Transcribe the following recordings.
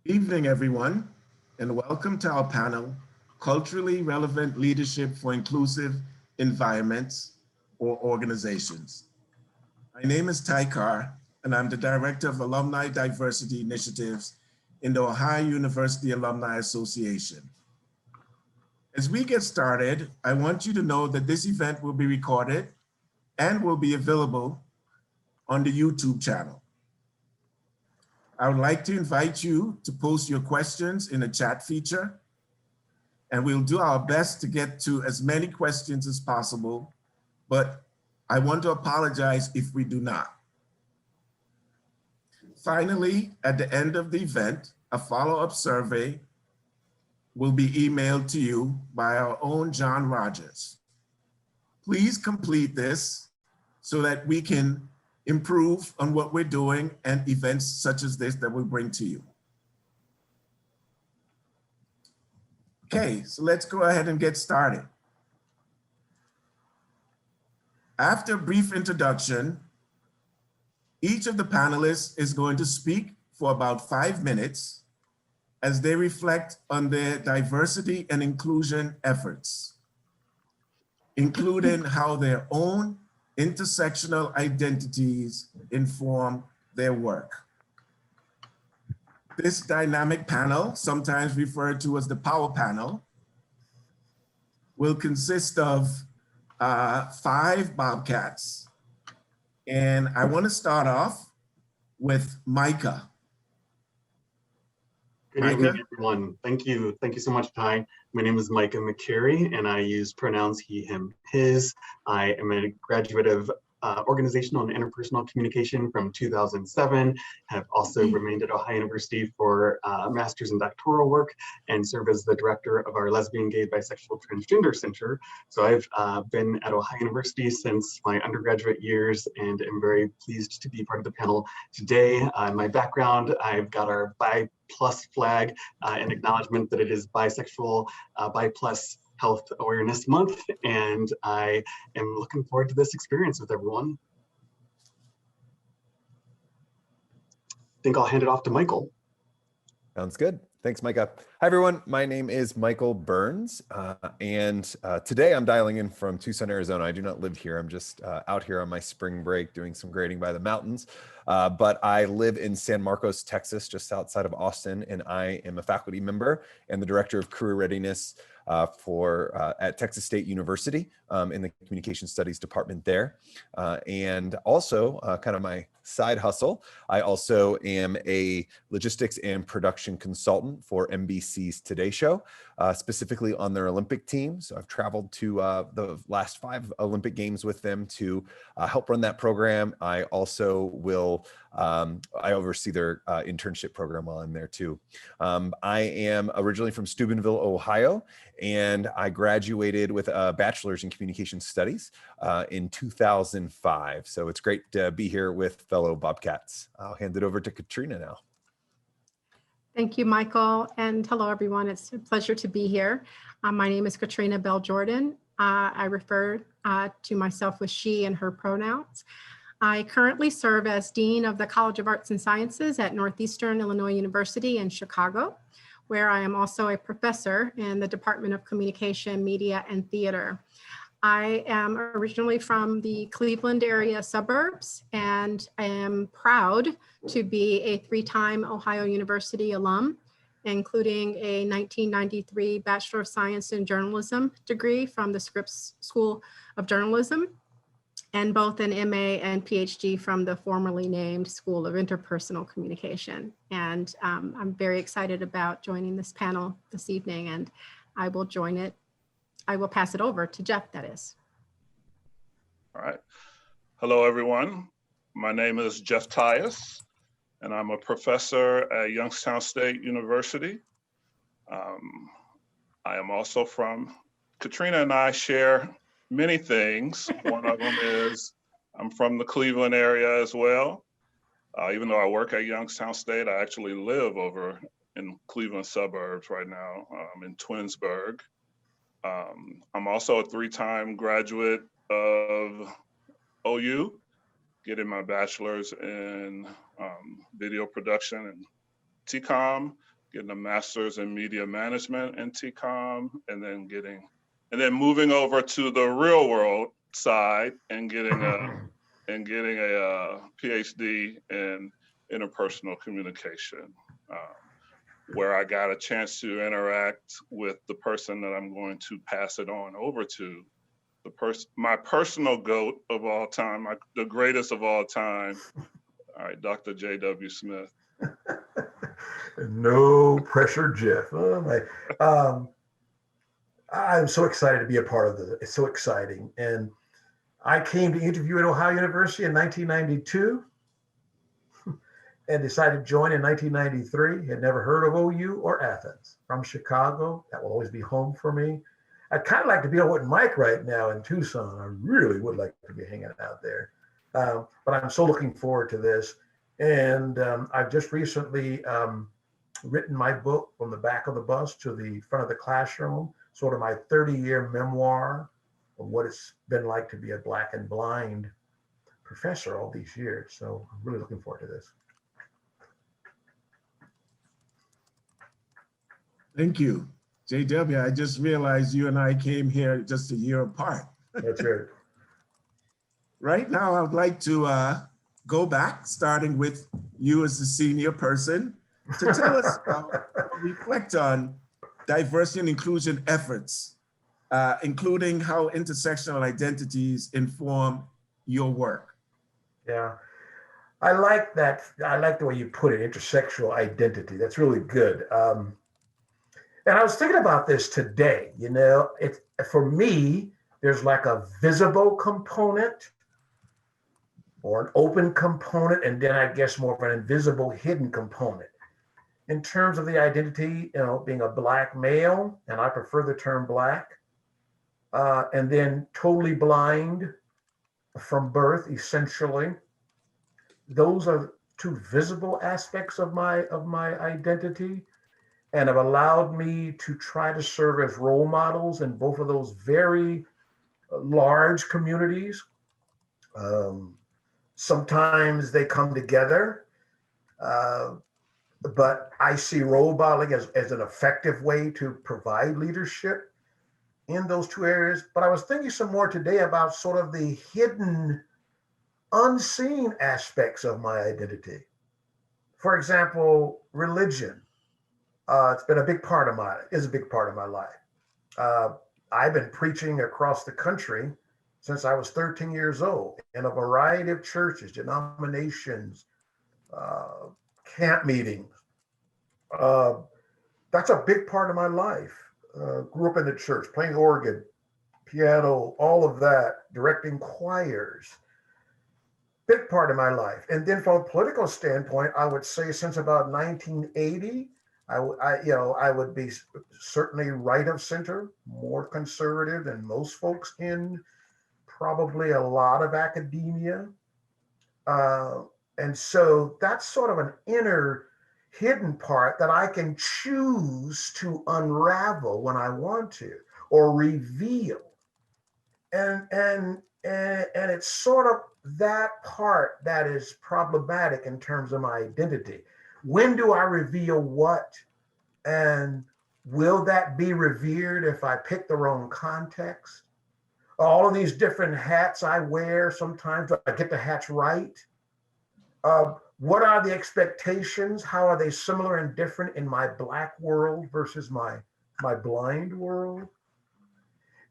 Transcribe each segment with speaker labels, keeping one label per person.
Speaker 1: Evening, everyone, and welcome to our panel, Culturally Relevant Leadership for Inclusive Environments or Organizations. My name is Ty Carr, and I'm the Director of Alumni Diversity Initiatives in the Ohio University Alumni Association. As we get started, I want you to know that this event will be recorded and will be available on the YouTube channel. I would like to invite you to post your questions in the chat feature, and we'll do our best to get to as many questions as possible, but I want to apologize if we do not. Finally, at the end of the event, a follow-up survey will be emailed to you by our own John Rogers. Please complete this so that we can improve on what we're doing and events such as this that we bring to you. Okay, so let's go ahead and get started. After a brief introduction, each of the panelists is going to speak for about 5 minutes as they reflect on their diversity and inclusion efforts, including how their own intersectional identities inform their work. This dynamic panel, sometimes referred to as the power panel, will consist of 5 Bobcats. And I want to start off with Micah.
Speaker 2: Good evening, everyone. Thank you. Thank you so much, Ty. My name is Micah McCary, and I use pronouns he, him, his. I am a graduate of organizational and interpersonal communication from 2007, have also remained at Ohio University for master's and doctoral work, and serve as the director of our Lesbian, Gay, Bisexual, Transgender Center. So I've been at Ohio University since my undergraduate years, and am very pleased to be part of the panel today. My background, I've got our Bi Plus flag in acknowledgement that it is Bisexual, Bi Plus Health Awareness Month, and I am looking forward to this experience with everyone. I think I'll hand it off to Michael.
Speaker 3: Sounds good. Thanks, Micah. Hi, everyone. My name is Michael Burns, and today I'm dialing in from Tucson, Arizona. I do not live here. I'm just out here on my spring break doing some grading by the mountains, but I live in San Marcos, Texas, just outside of Austin, and I am a faculty member and the director of career readiness at Texas State University in the Communication Studies department there. And also kind of my side hustle, I also am a logistics and production consultant for NBC's Today Show, specifically on their Olympic team. So I've traveled to the last 5 Olympic Games with them to help run that program. I also will, I oversee their internship program while I'm there too. I am originally from Steubenville, Ohio, and I graduated with a bachelor's in communication studies in 2005. So it's great to be here with fellow Bobcats. I'll hand it over to Katrina now.
Speaker 4: Thank you, Michael, and hello, everyone. It's a pleasure to be here. My name is Katrina Bell Jordan. I refer to myself with she and her pronouns. I currently serve as Dean of the College of Arts and Sciences at Northeastern Illinois University in Chicago, where I am also a professor in the Department of Communication, Media, and Theater. I am originally from the Cleveland area suburbs, and I am proud to be a 3-time Ohio University alum, including a 1993 Bachelor of Science in Journalism degree from the Scripps School of Journalism, and both an MA and PhD from the formerly named School of Interpersonal Communication. And I'm very excited about joining this panel this evening, and I will join it. I will pass it over to Jeff, that is.
Speaker 5: All right. Hello, everyone. My name is Jeff Tyus, and I'm a professor at Youngstown State University. I am also from, Katrina and I share many things. One of them is I'm from the Cleveland area as well. Even though I work at Youngstown State, I actually live over in Cleveland suburbs right now, in Twinsburg. I'm also a 3-time graduate of OU, getting my bachelor's in video production and TCOM getting a master's in media management in TCOM, and then moving over to the real world side and getting a PhD in interpersonal communication, where I got a chance to interact with the person that I'm going to pass it on over to, my personal GOAT of all time, the greatest of all time, all right, Dr. J.W. Smith.
Speaker 6: No pressure, Jeff. Oh my. I'm so excited to be a part of this. It's so exciting. And I came to interview at Ohio University in 1992 and decided to join in 1993. Had never heard of OU or Athens. From Chicago, that will always be home for me. I'd kind of like to be with Mike right now in Tucson. I really would like to be hanging out there. But I'm so looking forward to this. And I've just recently written my book, From the Back of the Bus to the Front of the Classroom, sort of my 30-year memoir of what it's been like to be a Black and blind professor all these years. So I'm really looking forward to this.
Speaker 1: Thank you. JW, I just realized you and I came here just a year apart.
Speaker 6: That's right.
Speaker 1: Right now, I would like to go back, starting with you as the senior person, to tell us reflect on diversity and inclusion efforts, including how intersectional identities inform your work.
Speaker 6: Yeah, I like that. I like the way you put it, intersectional identity. That's really good. And I was thinking about this today. You know, for me, there's like a visible component or an open component, and then I guess more of an invisible hidden component. In terms of the identity, you know, being a Black male, and I prefer the term Black, and then totally blind from birth, essentially. Those are two visible aspects of my identity, and have allowed me to try to serve as role models in both of those very large communities. Sometimes they come together, but I see role modeling as an effective way to provide leadership in those two areas. But I was thinking some more today about sort of the hidden, unseen aspects of my identity. For example, religion. It's been a big part of my life. I've been preaching across the country since I was 13 years old in a variety of churches, denominations, camp meetings. That's a big part of my life. Grew up in the church, playing organ, piano, all of that, directing choirs. Big part of my life. And then from a political standpoint, I would say since about 1980, I would be certainly right of center, more conservative than most folks in probably a lot of academia. And so that's sort of an inner hidden part that I can choose to unravel when I want to, or reveal. And it's sort of that part that is problematic in terms of my identity. When do I reveal what? And will that be revered if I pick the wrong context? All of these different hats I wear, sometimes I get the hats right. What are the expectations? How are they similar and different in my Black world versus my blind world?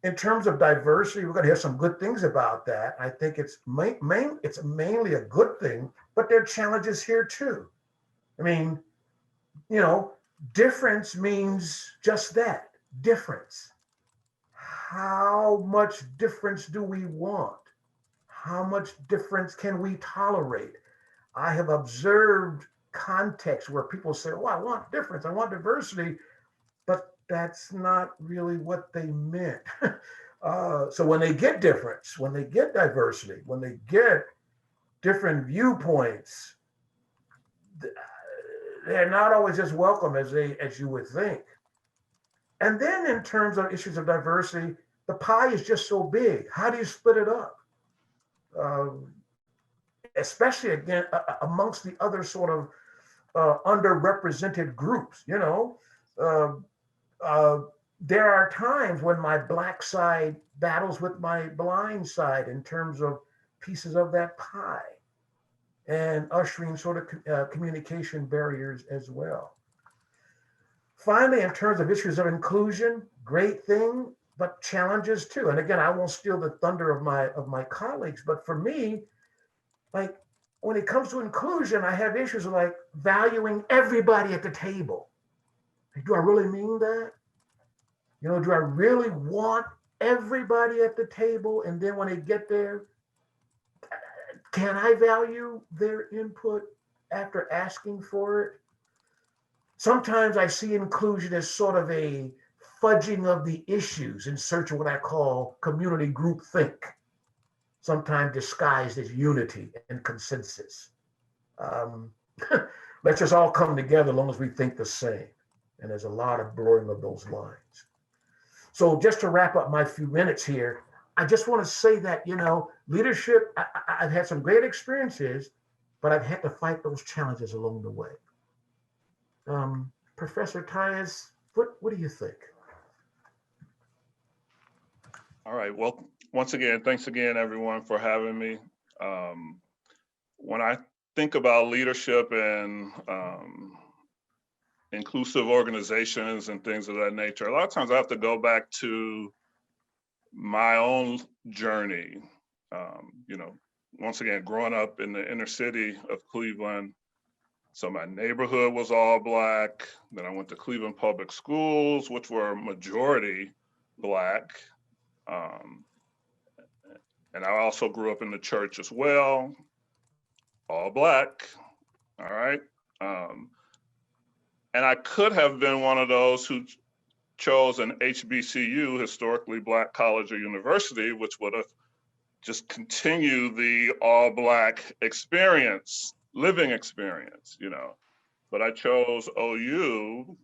Speaker 6: In terms of diversity, we're going to hear some good things about that. I think it's mainly a good thing, but there are challenges here too. I mean, you know, difference means just that, difference. How much difference do we want? How much difference can we tolerate? I have observed contexts where people say, oh, I want difference, I want diversity, but that's not really what they meant. So when they get difference, when they get diversity, when they get different viewpoints, they're not always as welcome as you would think. And then in terms of issues of diversity, the pie is just so big. How do you split it up? Especially again, amongst the other sort of underrepresented groups, you know. There are times when my Black side battles with my blind side in terms of pieces of that pie and ushering sort of communication barriers as well. Finally, in terms of issues of inclusion, great thing, but challenges too. And again, I won't steal the thunder of my colleagues, but for me, like when it comes to inclusion, I have issues like valuing everybody at the table. Do I really mean that? You know, do I really want everybody at the table? And then when they get there, can I value their input after asking for it? Sometimes I see inclusion as sort of a fudging of the issues in search of what I call community group think, sometimes disguised as unity and consensus. Um, let's just all come together as long as we think the same. And there's a lot of blurring of those lines. So just to wrap up my few minutes here, I just want to say that, you know, leadership, I've had some great experiences, but I've had to fight those challenges along the way. Professor Tyus, what do you think?
Speaker 5: All right. Well, once again, thanks again, everyone, for having me. When I think about leadership and inclusive organizations and things of that nature, a lot of times I have to go back to my own journey. You know, once again, growing up in the inner city of Cleveland, so my neighborhood was all Black. Then I went to Cleveland Public Schools, which were majority Black. And I also grew up in the church as well, all Black, all right? And I could have been one of those who chose an HBCU, historically Black college or university, which would have just continued the all Black experience, living experience, you know. But I chose OU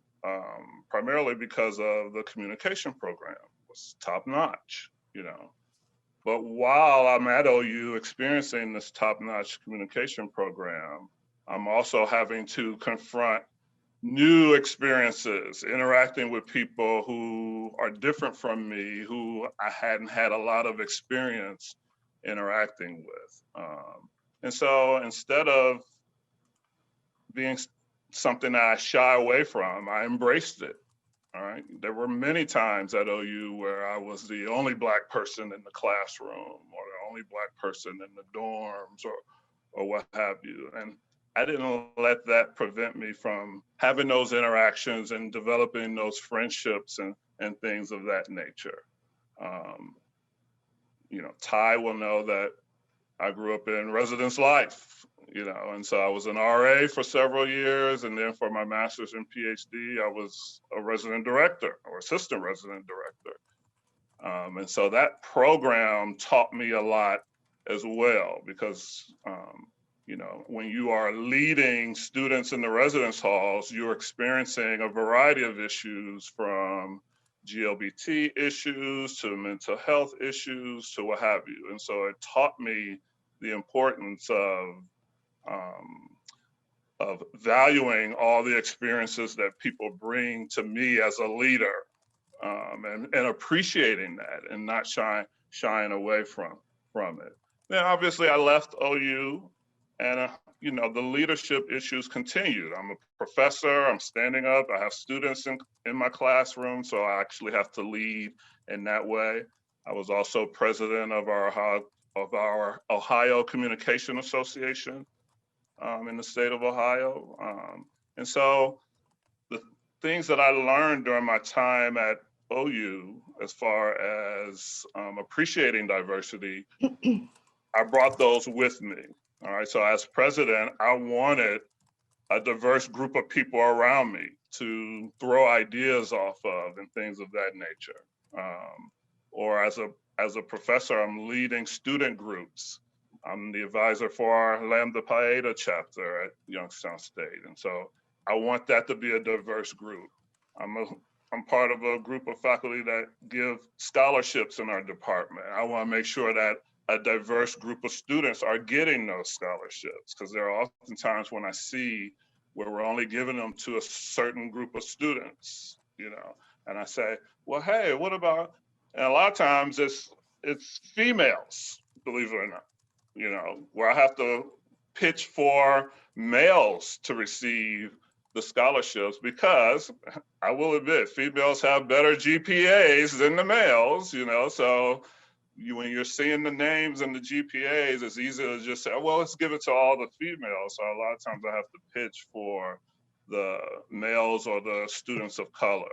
Speaker 5: primarily because of the communication program. It was top notch, you know. But while I'm at OU experiencing this top-notch communication program, I'm also having to confront new experiences, interacting with people who are different from me, who I hadn't had a lot of experience interacting with. And so instead of being something that I shy away from, I embraced it. All right. There were many times at OU where I was the only Black person in the classroom or the only Black person in the dorms or what have you. And I didn't let that prevent me from having those interactions and developing those friendships and things of that nature. You know, Ty will know that I grew up in residence life, you know, and so I was an RA for several years. And then for my master's and PhD, I was a resident director or assistant resident director. And so that program taught me a lot as well, because, you know, when you are leading students in the residence halls, you're experiencing a variety of issues, from GLBT issues to mental health issues to what have you. And so it taught me the importance of valuing all the experiences that people bring to me as a leader, and appreciating that and not shying away from it. Then obviously I left OU, and you know, the leadership issues continued. I'm a professor, I'm standing up, I have students in my classroom, so I actually have to lead in that way. I was also president of our Ohio Communication Association in the state of Ohio. And so the things that I learned during my time at OU, as far as appreciating diversity, I brought those with me. All right, so as president, I wanted a diverse group of people around me to throw ideas off of and things of that nature. Or as a professor, I'm leading student groups. I'm the advisor for our Lambda Pi Eta chapter at Youngstown State. And so I want that to be a diverse group. I'm part of a group of faculty that give scholarships in our department. I want to make sure that a diverse group of students are getting those scholarships, because there are often times when I see where we're only giving them to a certain group of students, and I say, well, hey, what about, and a lot of times it's females, believe it or not, where I have to pitch for males to receive the scholarships, because I will admit females have better GPAs than the males, so when you're seeing the names and the GPAs, it's easy to just say, well, let's give it to all the females. So a lot of times I have to pitch for the males or the students of color.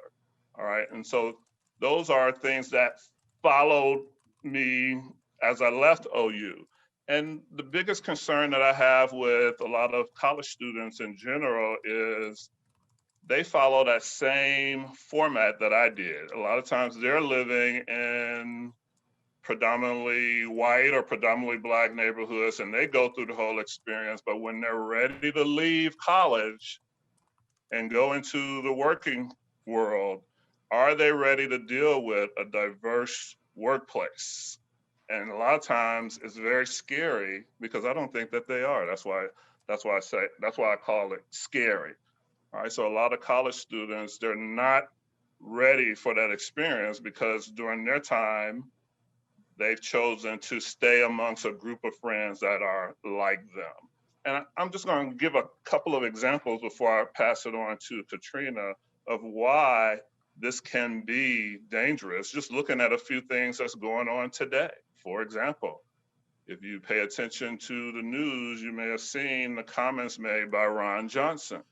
Speaker 5: All right. And so those are things that followed me as I left OU. And the biggest concern that I have with a lot of college students in general is they follow that same format that I did. A lot of times they're living in predominantly white or predominantly Black neighborhoods, and they go through the whole experience. But when they're ready to leave college and go into the working world, are they ready to deal with a diverse workplace? And a lot of times it's very scary, because I don't think that they are. That's why I call it scary. All right, so a lot of college students, they're not ready for that experience, because during their time, they've chosen to stay amongst a group of friends that are like them. And I'm just going to give a couple of examples before I pass it on to Katrina of why this can be dangerous, just looking at a few things that's going on today. For example, if you pay attention to the news, you may have seen the comments made by Ron Johnson,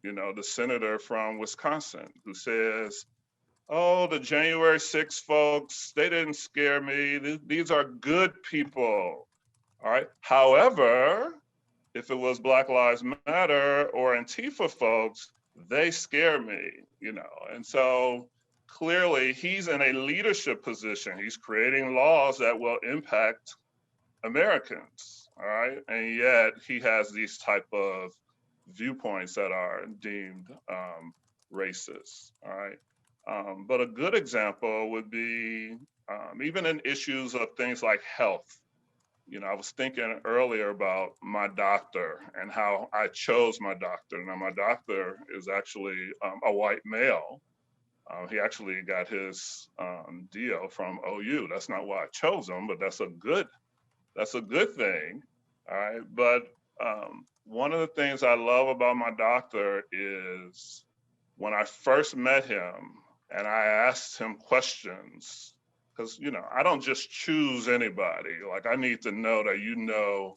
Speaker 5: the senator from Wisconsin, who says, oh, the January 6th folks, they didn't scare me. These are good people. All right. However, if it was Black Lives Matter or Antifa folks, they scare me, And so clearly he's in a leadership position. He's creating laws that will impact Americans. All right. And yet he has these type of viewpoints that are deemed racist. All right. But a good example would be even in issues of things like health. I was thinking earlier about my doctor and how I chose my doctor. Now, my doctor is actually a white male. He actually got his deal from OU. That's not why I chose him, but that's a good thing. All right. But one of the things I love about my doctor is when I first met him, and I asked him questions, because, I don't just choose anybody. Like, I need to know that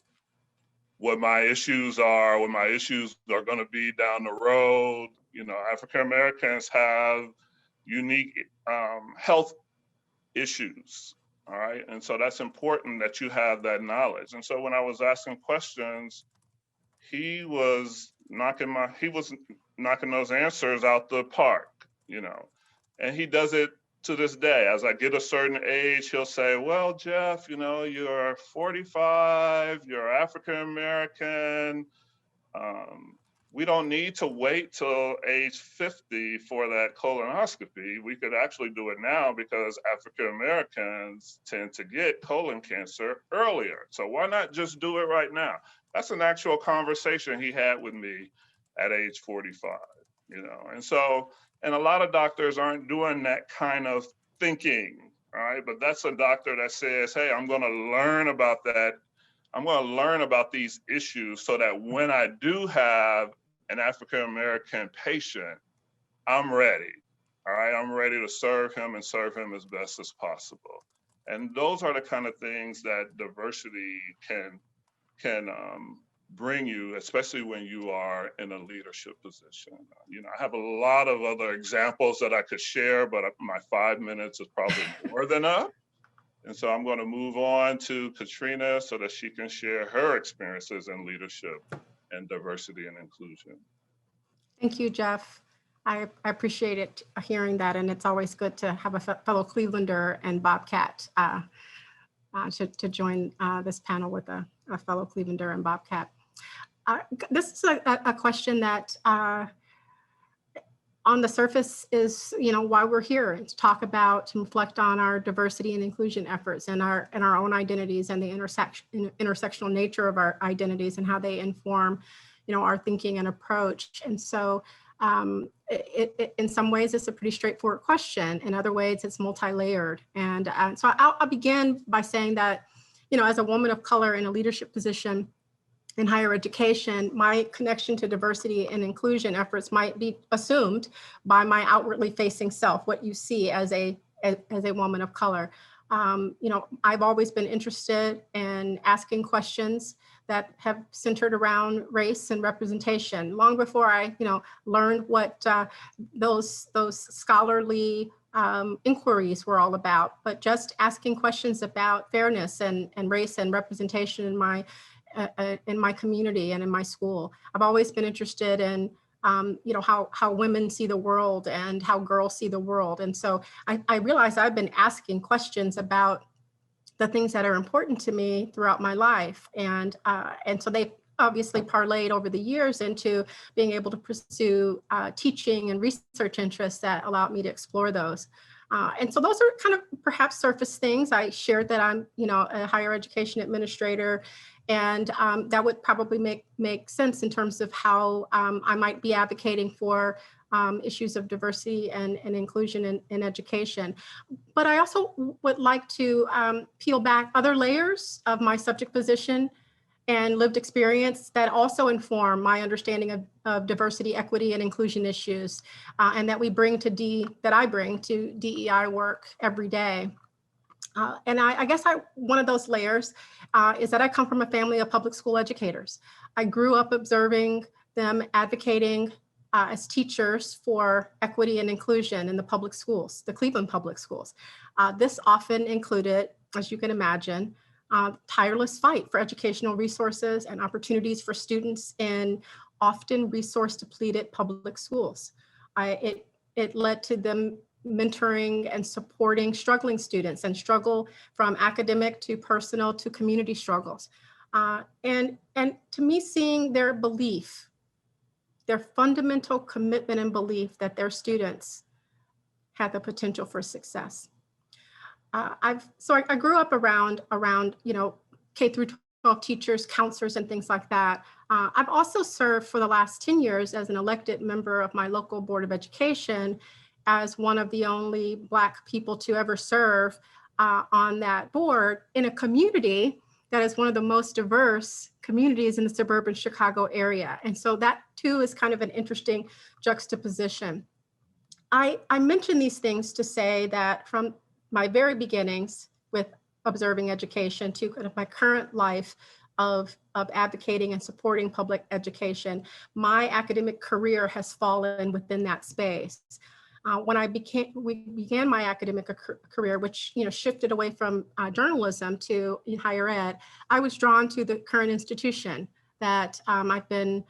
Speaker 5: what my issues are, what my issues are going to be down the road. African Americans have unique health issues. All right. And so that's important that you have that knowledge. And so when I was asking questions, he was knocking those answers out the park, and he does it to this day. As I get a certain age, he'll say, well, Jeff, you're 45, you're African American. We don't need to wait till age 50 for that colonoscopy. We could actually do it now, because African Americans tend to get colon cancer earlier. So why not just do it right now? That's an actual conversation he had with me at age 45, And so, and a lot of doctors aren't doing that kind of thinking, all right? But that's a doctor that says, hey, I'm going to learn about that. I'm going to learn about these issues so that when I do have an African-American patient, I'm ready, all right? I'm ready to serve him and serve him as best as possible. And those are the kind of things that diversity can bring you, especially when you are in a leadership position. I have a lot of other examples that I could share, but my 5 minutes is probably more than enough. And so I'm going to move on to Katrina so that she can share her experiences in leadership and diversity and inclusion.
Speaker 4: Thank you, Jeff. I appreciate it hearing that, and it's always good to have a fellow Clevelander and Bobcat to join this panel with a fellow Clevelander and Bobcat. This is a question that on the surface is, why we're here, to talk about, to reflect on our diversity and inclusion efforts and our own identities and the intersectional nature of our identities and how they inform, our thinking and approach. And so in some ways, it's a pretty straightforward question. In other ways, it's multi-layered. And so I'll begin by saying that, as a woman of color in a leadership position in higher education, my connection to diversity and inclusion efforts might be assumed by my outwardly facing self, what you see as a woman of color. I've always been interested in asking questions that have centered around race and representation. Long before I, learned what those scholarly inquiries were all about, but just asking questions about fairness and race and representation in my community and in my school. I've always been interested in how women see the world and how girls see the world. And so I realize I've been asking questions about the things that are important to me throughout my life. And so they obviously parlayed over the years into being able to pursue teaching and research interests that allowed me to explore those. And so those are kind of perhaps surface things. I shared that I'm, a higher education administrator, and that would probably make sense in terms of how I might be advocating for issues of diversity and inclusion in education. But I also would like to peel back other layers of my subject position and lived experience that also inform my understanding of diversity, equity, and inclusion issues, and that I bring to DEI work every day. And I guess one of those layers is that I come from a family of public school educators. I grew up observing them advocating as teachers for equity and inclusion in the public schools, the Cleveland public schools. This often included, as you can imagine, tireless fight for educational resources and opportunities for students in often resource depleted public schools. It led to them mentoring and supporting struggling students and struggle from academic to personal to community struggles. And to me, seeing their belief, their fundamental commitment and belief that their students had the potential for success. I grew up around K through 12 teachers, counselors, and things like that. I've also served for the last 10 years as an elected member of my local Board of Education, as one of the only Black people to ever serve on that board in a community that is one of the most diverse communities in the suburban Chicago area. And so that too is kind of an interesting juxtaposition. I mention these things to say that from my very beginnings with observing education to kind of my current life of advocating and supporting public education, my academic career has fallen within that space. When we began my academic career, which shifted away from journalism to higher ed, I was drawn to the current institution that I've been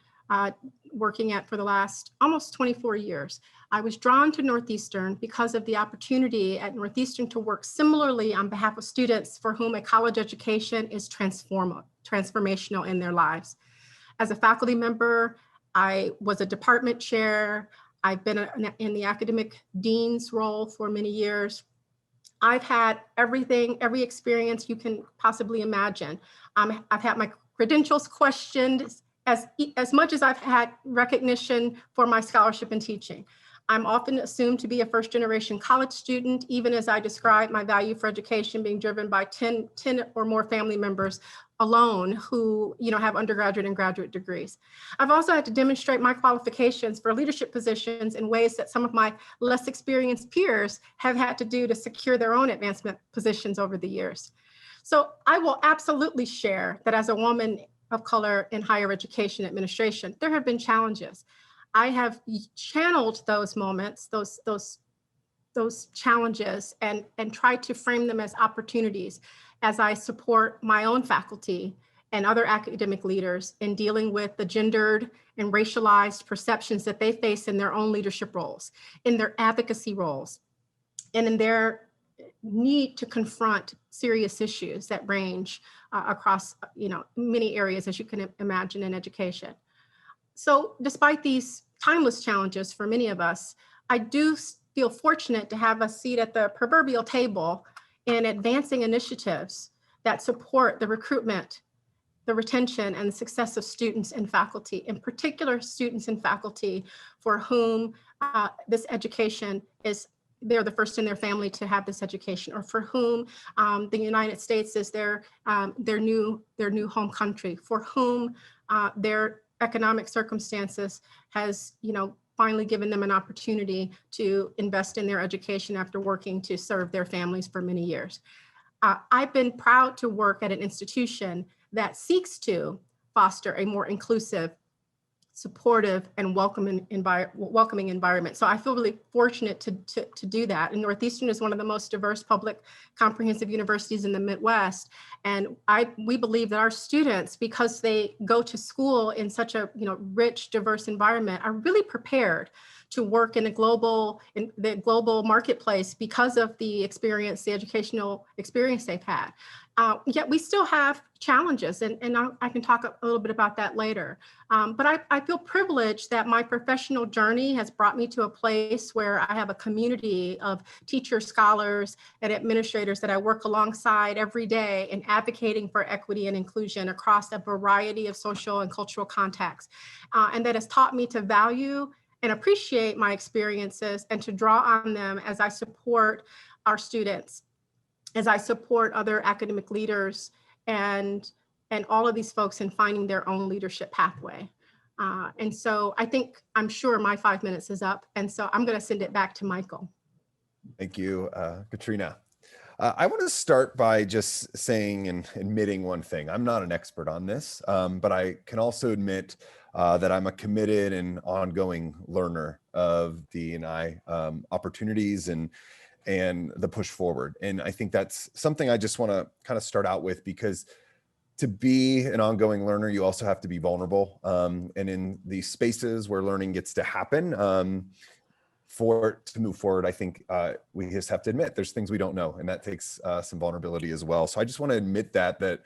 Speaker 4: working at for the last almost 24 years. I was drawn to Northeastern because of the opportunity at Northeastern to work similarly on behalf of students for whom a college education is transformational in their lives. As a faculty member, I was a department chair. I've been in the academic dean's role for many years. I've had every experience you can possibly imagine. I've had my credentials questioned as much as I've had recognition for my scholarship and teaching. I'm often assumed to be a first-generation college student, even as I describe my value for education being driven by 10 or more family members alone who have undergraduate and graduate degrees. I've also had to demonstrate my qualifications for leadership positions in ways that some of my less experienced peers have had to do to secure their own advancement positions over the years. So I will absolutely share that as a woman of color in higher education administration, there have been challenges. I have channeled those moments, those challenges, and tried to frame them as opportunities as I support my own faculty and other academic leaders in dealing with the gendered and racialized perceptions that they face in their own leadership roles, in their advocacy roles, and in their need to confront serious issues that range across many areas, as you can imagine, in education. So despite these timeless challenges for many of us, I do feel fortunate to have a seat at the proverbial table in advancing initiatives that support the recruitment, the retention and the success of students and faculty, in particular students and faculty for whom this education is, they're the first in their family to have this education, or for whom the United States is their new home country, for whom their economic circumstances has, finally given them an opportunity to invest in their education after working to serve their families for many years. I've been proud to work at an institution that seeks to foster a more inclusive, supportive, and welcoming environment. So I feel really fortunate to do that. And Northeastern is one of the most diverse public comprehensive universities in the Midwest. And we believe that our students, because they go to school in such a rich, diverse environment, are really prepared to work in the global marketplace because of the educational experience they've had. Yet we still have challenges, and I can talk a little bit about that later. But I feel privileged that my professional journey has brought me to a place where I have a community of teachers, scholars, and administrators that I work alongside every day in advocating for equity and inclusion across a variety of social and cultural contexts. And that has taught me to value and appreciate my experiences and to draw on them as I support our students, as I support other academic leaders and all of these folks in finding their own leadership pathway. And so I'm sure my 5 minutes is up. And so I'm going to send it back to Michael.
Speaker 3: Thank you, Katrina. I want to start by just saying and admitting one thing. I'm not an expert on this, but I can also admit that I'm a committed and ongoing learner of D&I opportunities and the push forward. And I think that's something I just want to kind of start out with, because to be an ongoing learner, you also have to be vulnerable. And in these spaces where learning gets to happen, for it to move forward, I think we just have to admit there's things we don't know, and that takes some vulnerability as well. So I just want to admit that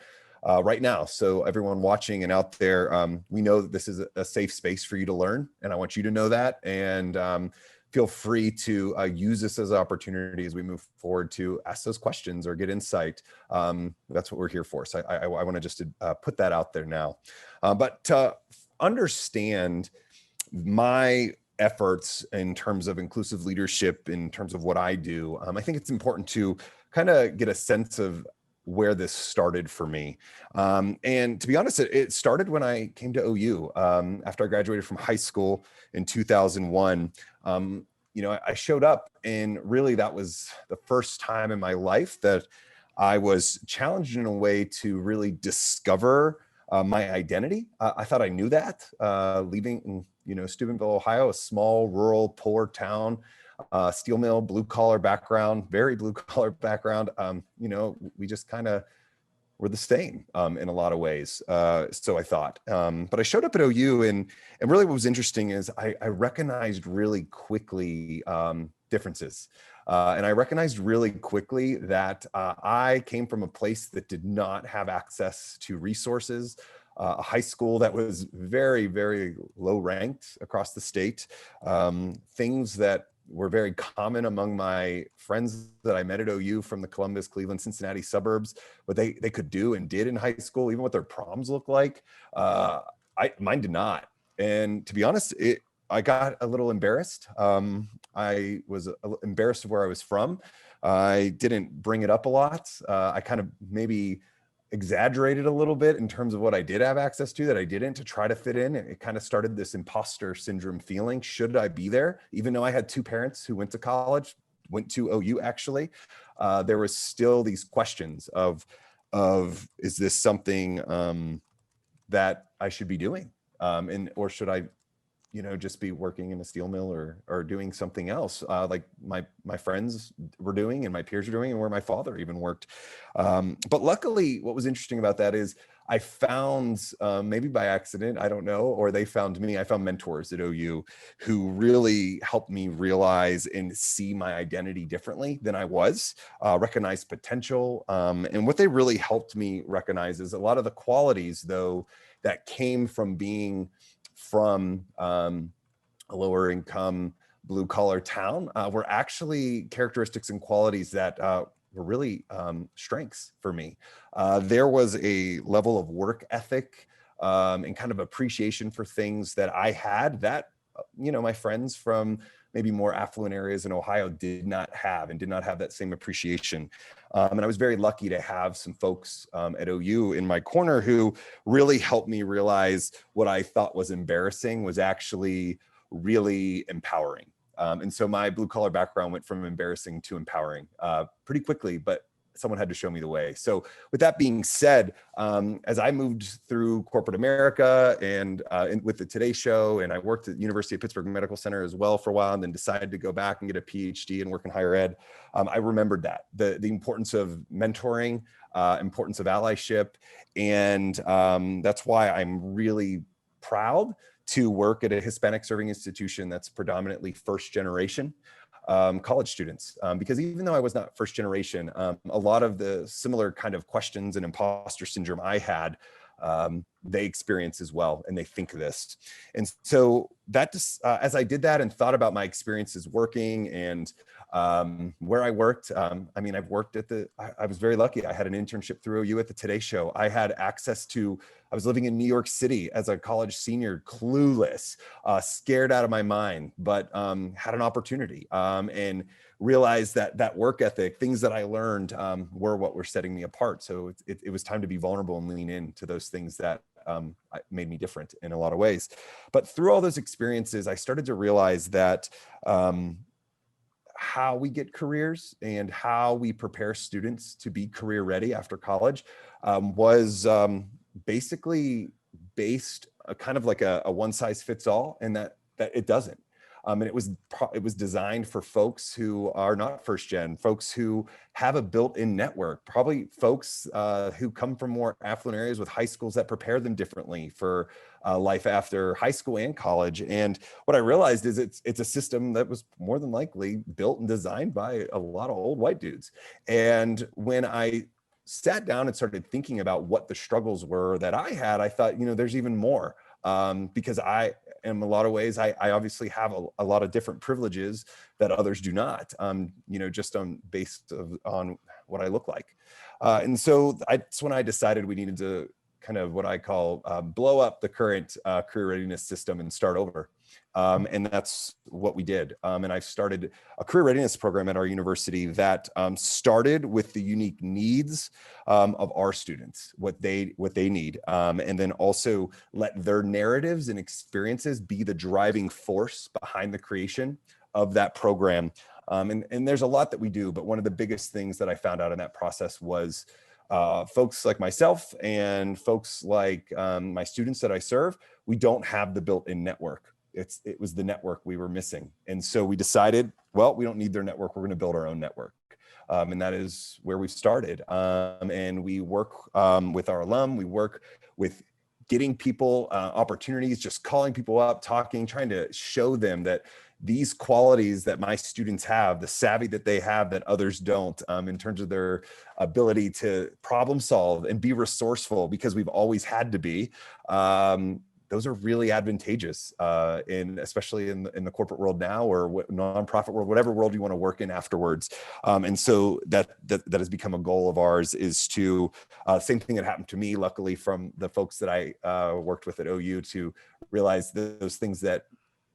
Speaker 3: right now, so everyone watching and out there, we know that this is a safe space for you to learn, and I want you to know that. And feel free to use this as an opportunity as we move forward to ask those questions or get insight. That's what we're here for. So I want to just put that out there now. But to understand my efforts in terms of inclusive leadership, in terms of what I do, I think it's important to kind of get a sense of where this started for me. And to be honest, it started when I came to OU after I graduated from high school in 2001. I showed up, and really that was the first time in my life that I was challenged in a way to really discover my identity. I thought I knew that, leaving, Steubenville, Ohio, a small, rural, poor town, steel mill, blue collar background, very blue collar background. We just kind of were the same in a lot of ways. So I thought, but I showed up at OU, and really what was interesting is I recognized really quickly differences. And I recognized really quickly that I came from a place that did not have access to resources, a high school that was very, very low ranked across the state, things that were very common among my friends that I met at OU from the Columbus, Cleveland, Cincinnati suburbs, what they could do and did in high school, even what their proms looked like. Mine did not. And to be honest, I got a little embarrassed. I was embarrassed of where I was from. I didn't bring it up a lot. I kind of maybe exaggerated a little bit in terms of what I did have access to that I didn't, to try to fit in. It kind of started this imposter syndrome feeling. Should I be there? Even though I had two parents who went to college, went to OU actually, there was still these questions of is this something that I should be doing? Or should I just be working in a steel mill or doing something else like my friends were doing and my peers were doing, and where my father even worked. But luckily, what was interesting about that is I found, maybe by accident, I don't know, or they found me, I found mentors at OU who really helped me realize and see my identity differently than I was, recognize potential. And what they really helped me recognize is a lot of the qualities, though, that came from being from a lower income blue collar town were actually characteristics and qualities that were really strengths for me. There was a level of work ethic and kind of appreciation for things that I had that, my friends from maybe more affluent areas in Ohio did not have that same appreciation. And I was very lucky to have some folks at OU in my corner who really helped me realize what I thought was embarrassing was actually really empowering. And so my blue collar background went from embarrassing to empowering pretty quickly, but someone had to show me the way. So with that being said, as I moved through corporate America and with the Today Show, and I worked at the University of Pittsburgh Medical Center as well for a while, and then decided to go back and get a PhD and work in higher ed, I remembered that, the importance of mentoring, importance of allyship. And that's why I'm really proud to work at a Hispanic serving institution that's predominantly first generation college students, because even though I was not first generation, a lot of the similar kind of questions and imposter syndrome I had, they experience as well, and they think this. And so that just, as I did that and thought about my experiences working and where I worked, I've worked at I was very lucky. I had an internship through OU at the Today Show. I had access to, I was living in New York City as a college senior, clueless, scared out of my mind, but had an opportunity and realized that work ethic, things that I learned were what were setting me apart. So it was time to be vulnerable and lean into those things that made me different in a lot of ways. But through all those experiences, I started to realize that how we get careers and how we prepare students to be career ready after college was basically based kind of like a one size fits all, and that it doesn't. And it was designed for folks who are not first gen, folks who have a built-in network, probably folks who come from more affluent areas with high schools that prepare them differently for life after high school and college. And what I realized is it's a system that was more than likely built and designed by a lot of old white dudes. And when I sat down and started thinking about what the struggles were that I had, I thought, there's even more. Because in a lot of ways, I obviously have a lot of different privileges that others do not, just based on what I look like. And so that's when I decided we needed to kind of what I call blow up the current career readiness system and start over. And that's what we did. And I've started a career readiness program at our university that started with the unique needs of our students, what they need, and then also let their narratives and experiences be the driving force behind the creation of that program. And there's a lot that we do, but one of the biggest things that I found out in that process was folks like myself and folks like my students that I serve, we don't have the built-in network. It was the network we were missing. And so we decided, well, we don't need their network. We're going to build our own network. And that is where we've started. And we work with our alum. We work with getting people opportunities, just calling people up, talking, trying to show them that these qualities that my students have, the savvy that they have that others don't, in terms of their ability to problem solve and be resourceful, because we've always had to be, those are really advantageous, especially in the corporate world now, or nonprofit world, whatever world you want to work in afterwards. And so that has become a goal of ours, is to, same thing that happened to me, luckily, from the folks that I worked with at OU, to realize those things, that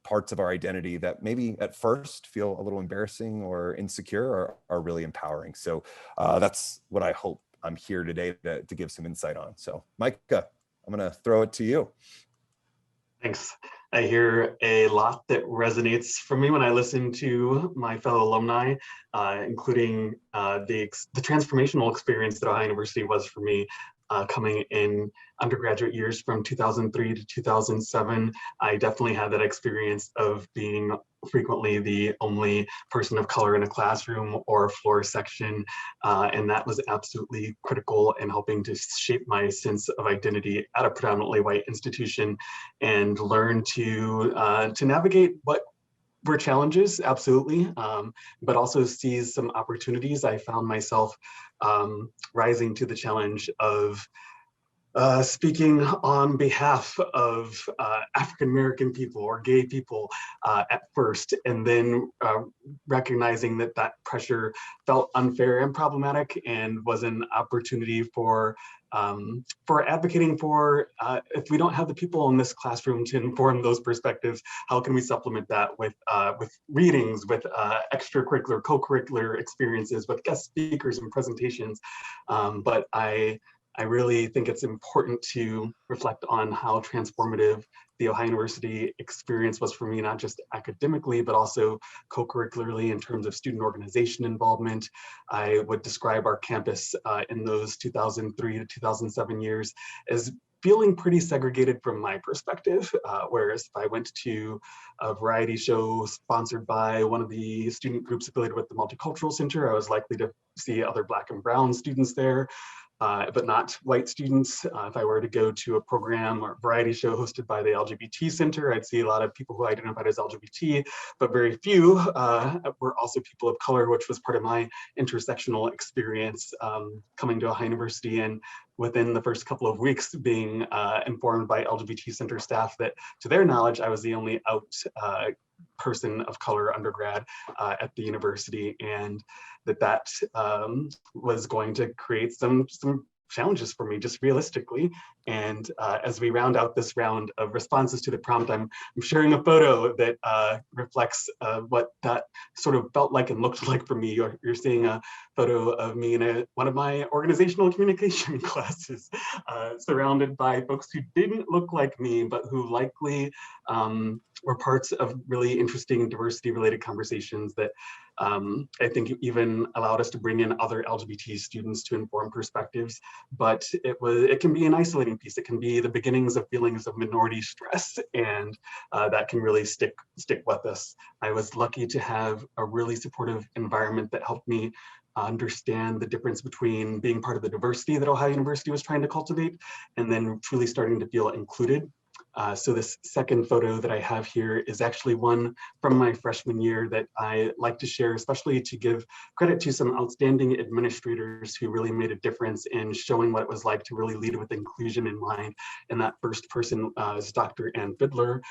Speaker 3: parts of our identity that maybe at first feel a little embarrassing or insecure are really empowering. So that's what I hope I'm here today to give some insight on. So Micah, I'm going to throw it to you.
Speaker 2: Thanks. I hear a lot that resonates for me when I listen to my fellow alumni, including the transformational experience that Ohio University was for me, coming in undergraduate years from 2003 to 2007. I definitely had that experience of being frequently the only person of color in a classroom or floor section. And that was absolutely critical in helping to shape my sense of identity at a predominantly white institution, and learn to navigate what were challenges, absolutely, but also seize some opportunities. I found myself rising to the challenge of Speaking on behalf of African-American people or gay people at first, and then recognizing that that pressure felt unfair and problematic and was an opportunity for advocating for, if we don't have the people in this classroom to inform those perspectives, how can we supplement that with readings, with extracurricular, co-curricular experiences, with guest speakers and presentations. But I really think it's important to reflect on how transformative the Ohio University experience was for me, not just academically, but also co-curricularly in terms of student organization involvement. I would describe our campus in those 2003 to 2007 years as feeling pretty segregated from my perspective, whereas if I went to a variety show sponsored by one of the student groups affiliated with the Multicultural Center, I was likely to see other Black and Brown students there. But not white students. If I were to go to a program or variety show hosted by the LGBT Center, I'd see a lot of people who identified as LGBT, but very few were also people of color, which was part of my intersectional experience coming to Ohio University. And within the first couple of weeks being informed by LGBT Center staff that, to their knowledge, I was the only out person of color undergrad at the university, and that was going to create some challenges for me, just realistically. And as we round out this round of responses to the prompt, I'm sharing a photo that reflects what that sort of felt like and looked like for me. You're seeing a photo of me in one of my organizational communication classes, surrounded by folks who didn't look like me, but who likely were parts of really interesting diversity-related conversations that I think even allowed us to bring in other LGBT students to inform perspectives. But it can be an isolating piece. It can be the beginnings of feelings of minority stress, and that can really stick with us. I was lucky to have a really supportive environment that helped me understand the difference between being part of the diversity that Ohio University was trying to cultivate and then truly starting to feel included. So this second photo that I have here is actually one from my freshman year that I like to share, especially to give credit to some outstanding administrators who really made a difference in showing what it was like to really lead with inclusion in mind. And that first person is Dr. Ann Fiddler,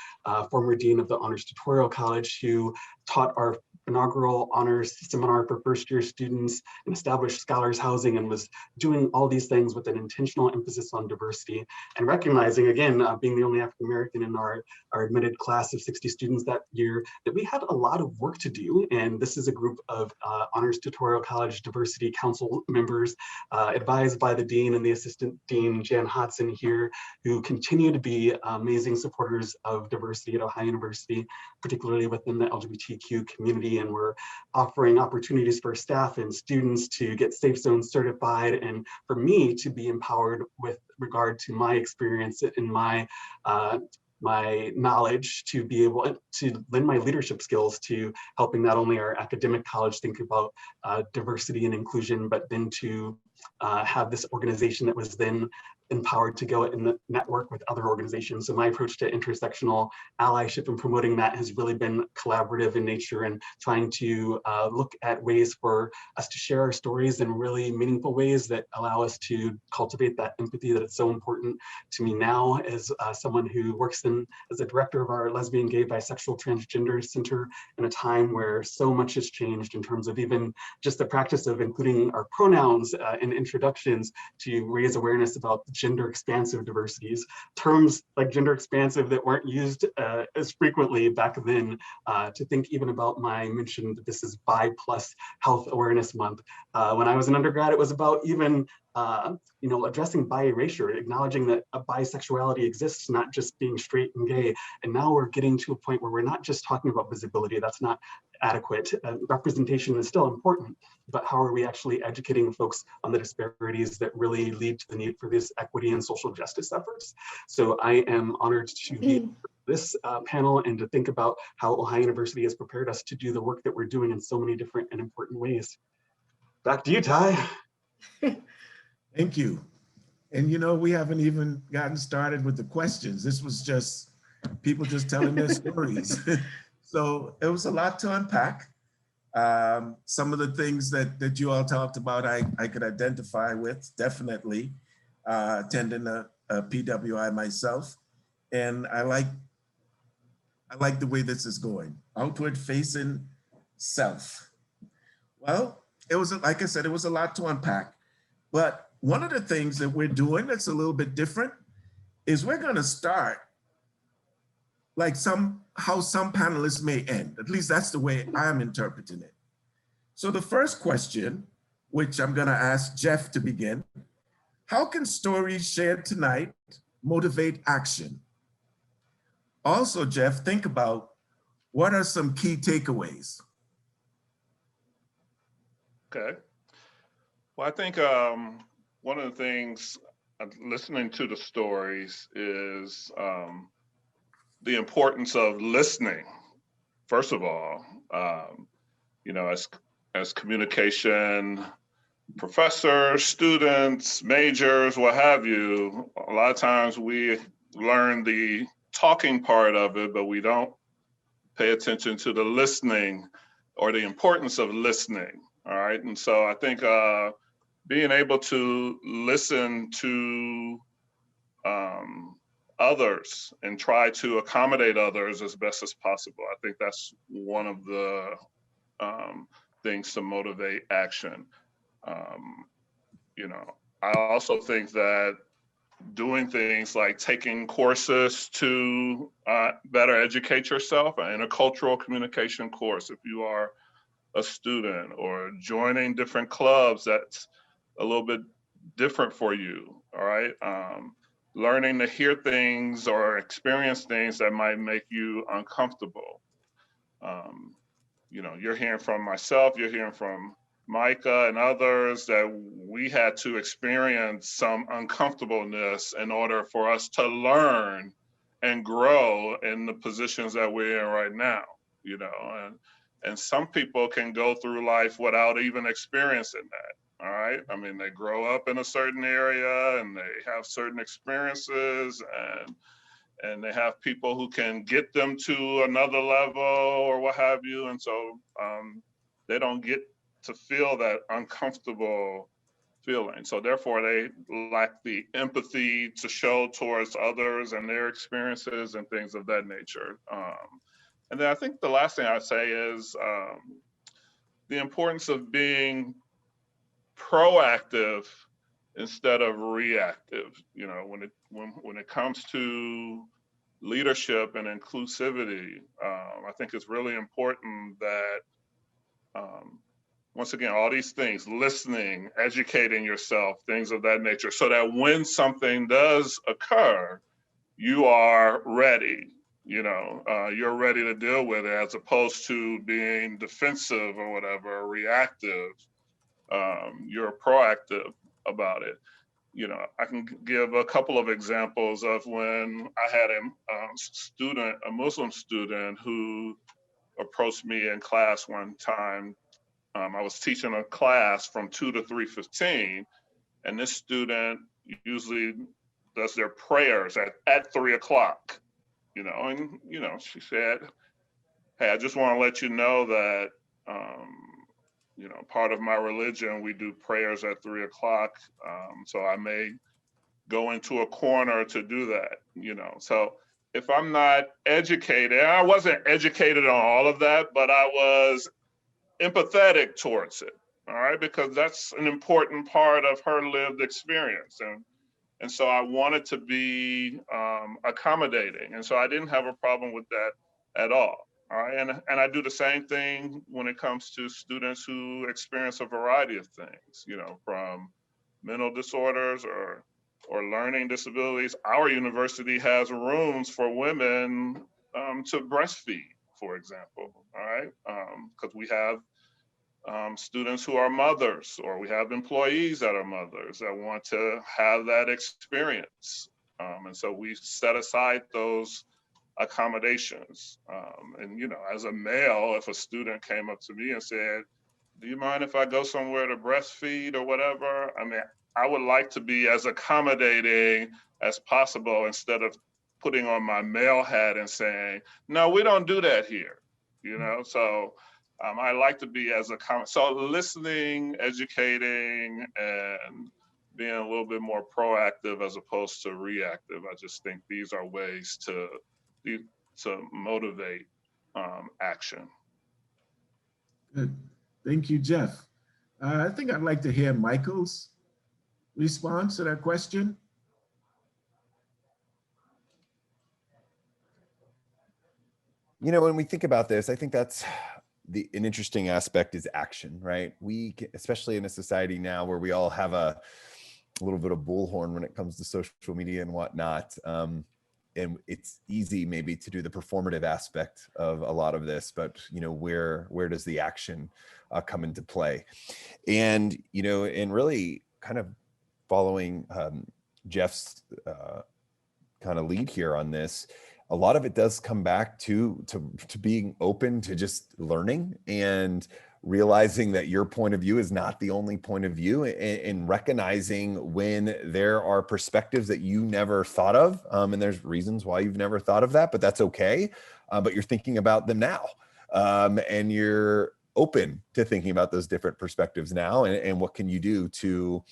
Speaker 2: former dean of the Honors Tutorial College, who taught our inaugural honors seminar for first-year students and established scholars housing, and was doing all these things with an intentional emphasis on diversity and recognizing, again, being the only African-American in our admitted class of 60 students that year, that we had a lot of work to do. And this is a group of Honors Tutorial College Diversity Council members advised by the dean and the assistant dean, Jan Hodson here, who continue to be amazing supporters of diversity at Ohio University, particularly within the LGBTQ community. And we're offering opportunities for staff and students to get Safe Zone certified, and for me to be empowered with regard to my experience and my knowledge to be able to lend my leadership skills to helping not only our academic college think about diversity and inclusion, but then to have this organization that was then empowered to go in the network with other organizations. So my approach to intersectional allyship and promoting that has really been collaborative in nature, and trying to look at ways for us to share our stories in really meaningful ways that allow us to cultivate that empathy that is so important to me now as someone who works as a director of our Lesbian, Gay, Bisexual, Transgender Center in a time where so much has changed in terms of even just the practice of including our pronouns in introductions to raise awareness about gender expansive diversities, terms like gender expansive that weren't used as frequently back then, to think even about my mention that this is Bi Plus Health Awareness Month. When I was an undergrad, it was about even addressing bi-erasure, acknowledging that a bisexuality exists, not just being straight and gay. And now we're getting to a point where we're not just talking about visibility, that's not adequate. Representation is still important, but how are we actually educating folks on the disparities that really lead to the need for this equity and social justice efforts? So I am honored to be this panel and to think about how Ohio University has prepared us to do the work that we're doing in so many different and important ways. Back to you, Ty.
Speaker 1: Thank you. And we haven't even gotten started with the questions. This was just people just telling their stories. So it was a lot to unpack. Some of the things that you all talked about, I could identify with, definitely. attending a PWI myself, and I like the way this is going. Outward facing self. Well, it was, like I said, it was a lot to unpack. But one of the things that we're doing that's a little bit different is we're going to start like how some panelists may end. At least that's the way I'm interpreting it. So the first question, which I'm going to ask Jeff to begin, how can stories shared tonight motivate action? Also, Jeff, think about what are some key takeaways?
Speaker 5: Okay. Well, I think one of the things listening to the stories is the importance of listening. First of all, you know, as communication professors, students, majors, what have you, a lot of times we learn the talking part of it, but we don't pay attention to the listening or the importance of listening. All right. And so I think being able to listen to others and try to accommodate others as best as possible. I think that's one of the things to motivate action. You know, I also think that doing things like taking courses to better educate yourself, an intercultural communication course, if you are a student, or joining different clubs that's a little bit different for you, all right? Learning to hear things or experience things that might make you uncomfortable. You know, you're hearing from myself, you're hearing from Micah and others that we had to experience some uncomfortableness in order for us to learn and grow in the positions that we're in right now, you know, and some people can go through life without even experiencing that, all right? I mean, they grow up in a certain area and they have certain experiences, and they have people who can get them to another level or what have you. And so they don't get to feel that uncomfortable feeling. So therefore they lack the empathy to show towards others and their experiences and things of that nature. And then I think the last thing I'd say is the importance of being proactive instead of reactive. You know, when it comes to leadership and inclusivity, I think it's really important that once again, all these things, listening, educating yourself, things of that nature, so that when something does occur, you are ready. You know, you're ready to deal with it, as opposed to being defensive or whatever, or reactive. You're proactive about it. You know, I can give a couple of examples of when I had a Muslim student who approached me in class one time. I was teaching a class from 2 to 3:15, and this student usually does their prayers at 3 o'clock, you know, and, you know, she said, hey, I just want to let you know that, you know, part of my religion, we do prayers at 3 o'clock. So I may go into a corner to do that, you know. So if I'm not educated, I wasn't educated on all of that, but I was empathetic towards it, all right, because that's an important part of her lived experience. And so I wanted to be accommodating. And so I didn't have a problem with that at all. All right. And I do the same thing when it comes to students who experience a variety of things, you know, from mental disorders or learning disabilities. Our university has rooms for women to breastfeed, for example. All right. Because we have students who are mothers, or we have employees that are mothers that want to have that experience. And so we set aside those accommodations. And, you know, as a male, if a student came up to me and said, do you mind if I go somewhere to breastfeed or whatever? I mean, I would like to be as accommodating as possible, instead of putting on my male hat and saying, no, we don't do that here, you know? So I like to be as so listening, educating, and being a little bit more proactive as opposed to reactive. I just think these are ways to motivate action.
Speaker 1: Good. Thank you, Jeff. I think I'd like to hear Michael's response to that question.
Speaker 3: You know, when we think about this, I think that's an interesting aspect is action, right? Especially in a society now where we all have a little bit of bullhorn when it comes to social media and whatnot. And it's easy maybe to do the performative aspect of a lot of this, but you know, where does the action come into play? And, you know, and really kind of following Jeff's kind of lead here on this, a lot of it does come back to being open to just learning and realizing that your point of view is not the only point of view, and recognizing when there are perspectives that you never thought of. And there's reasons why you've never thought of that, but that's okay. But you're thinking about them now. And you're open to thinking about those different perspectives now, and what can you do to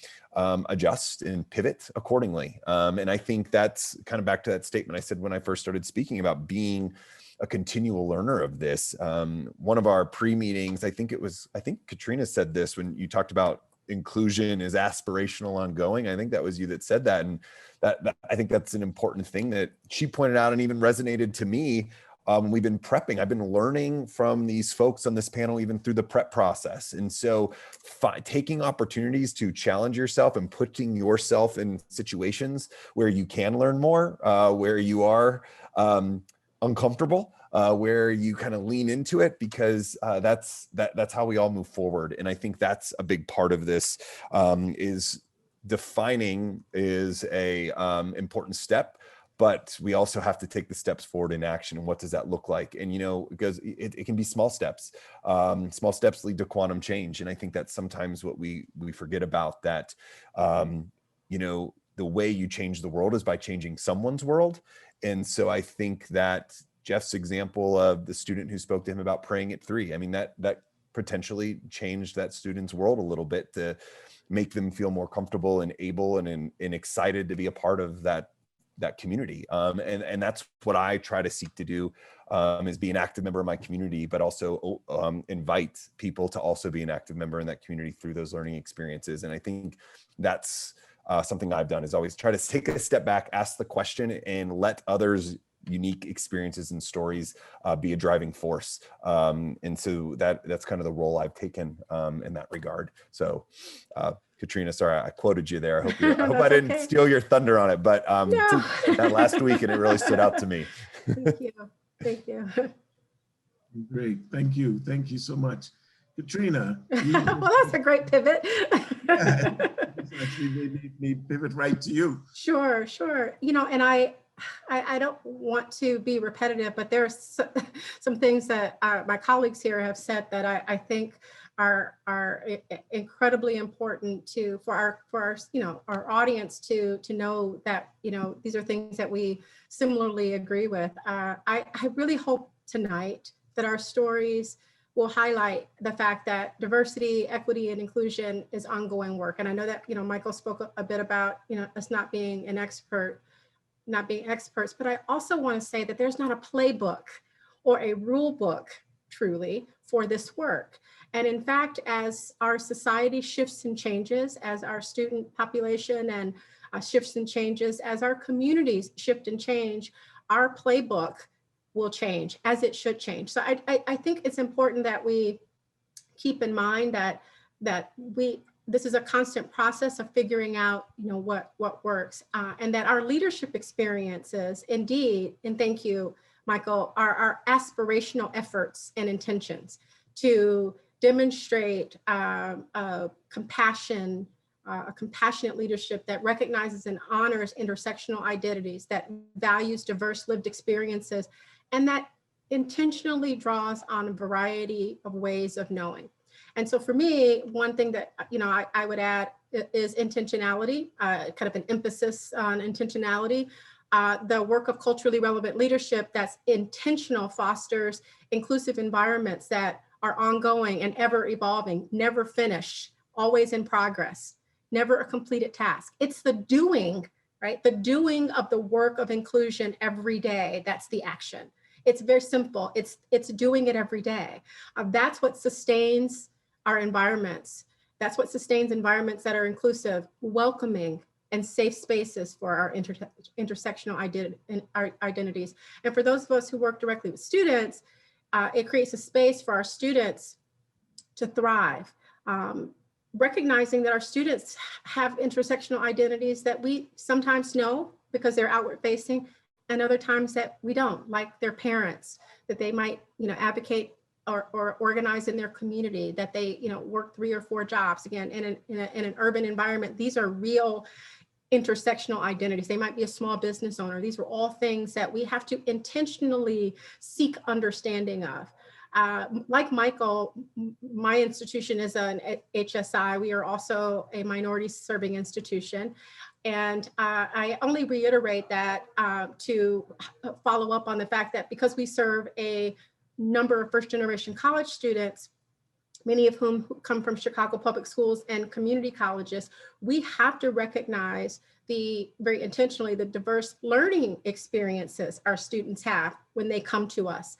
Speaker 3: adjust and pivot accordingly. And I think that's kind of back to that statement I said when I first started speaking about being a continual learner of this. One of our pre-meetings, I think Katrina said this when you talked about inclusion is aspirational ongoing. I think that was you that said that. And that I think that's an important thing that she pointed out and even resonated to me. We've been prepping. I've been learning from these folks on this panel, even through the prep process. And so taking opportunities to challenge yourself and putting yourself in situations where you can learn more, where you are uncomfortable, where you kind of lean into it, because that's how we all move forward. And I think that's a big part of this, is defining is a important step, but we also have to take the steps forward in action. And what does that look like? And, you know, because it can be small steps. Small steps lead to quantum change. And I think that's sometimes what we forget about, that, you know, the way you change the world is by changing someone's world. And so I think that Jeff's example of the student who spoke to him about praying at 3, I mean, that potentially changed that student's world a little bit to make them feel more comfortable and able and excited to be a part of that community. And that's what I try to seek to do, is be an active member of my community, but also invite people to also be an active member in that community through those learning experiences. And I think that's something I've done, is always try to take a step back, ask the question, and let others' unique experiences and stories be a driving force. And so that's kind of the role I've taken in that regard. So Katrina, sorry, I quoted you there. I hope I didn't steal your thunder on it, but
Speaker 4: No.
Speaker 3: that last week, and it really stood out to me.
Speaker 4: Thank you.
Speaker 1: Great, thank you so much. Katrina.
Speaker 4: Well, that's a great pivot.
Speaker 1: Actually made me pivot right to you.
Speaker 4: Sure. You know, and I don't want to be repetitive, but there's some things that my colleagues here have said that I think are incredibly important for our you know, our audience to know that, you know, these are things that we similarly agree with. I really hope tonight that our stories will highlight the fact that diversity, equity, and inclusion is ongoing work. And I know that, you know, Michael spoke a bit about, you know, us not being experts, but I also want to say that there's not a playbook or a rule book truly for this work. And in fact, as our society shifts and changes, as our student population and shifts and changes, as our communities shift and change, our playbook will change, as it should change. So I think it's important that we keep in mind that this is a constant process of figuring out, you know, what works, and that our leadership experiences, indeed, and thank you, Michael, are our aspirational efforts and intentions to demonstrate a compassionate leadership that recognizes and honors intersectional identities, that values diverse lived experiences, and that intentionally draws on a variety of ways of knowing. And so for me, one thing that, you know, I would add is intentionality, kind of an emphasis on intentionality. The work of culturally relevant leadership that's intentional fosters inclusive environments that are ongoing and ever evolving, never finished, always in progress. never a completed task. It's the doing, right? The doing of the work of inclusion every day. That's the action. It's very simple. It's doing it every day. That's what sustains our environments. That's what sustains environments that are inclusive, welcoming, and safe spaces for our intersectional identities. And for those of us who work directly with students, it creates a space for our students to thrive. Recognizing that our students have intersectional identities that we sometimes know because they're outward facing, and other times that we don't, like their parents, that they might, advocate or organize in their community, that they, work 3 or 4 jobs. Again, in an urban environment, these are real intersectional identities. They might be a small business owner. These are all things that we have to intentionally seek understanding of. Like Michael, my institution is an HSI. We are also a minority serving institution. And I only reiterate that to follow up on the fact that because we serve a number of first generation college students, many of whom come from Chicago public schools and community colleges, we have to recognize very intentionally, the diverse learning experiences our students have when they come to us,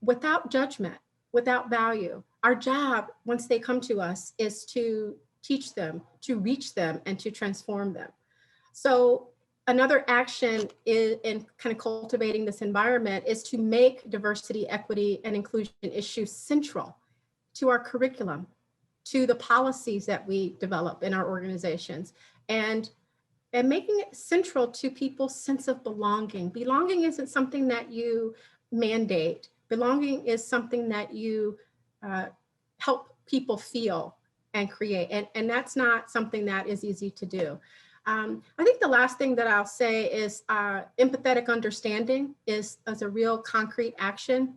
Speaker 4: without judgment, without value. Our job, once they come to us, is to teach them, to reach them, and to transform them. So another action in kind of cultivating this environment is to make diversity, equity, and inclusion issues central to our curriculum, to the policies that we develop in our organizations, and making it central to people's sense of belonging. Belonging isn't something that you mandate. Belonging is something that you help people feel and create. And that's not something that is easy to do. I think the last thing that I'll say is empathetic understanding is a real concrete action.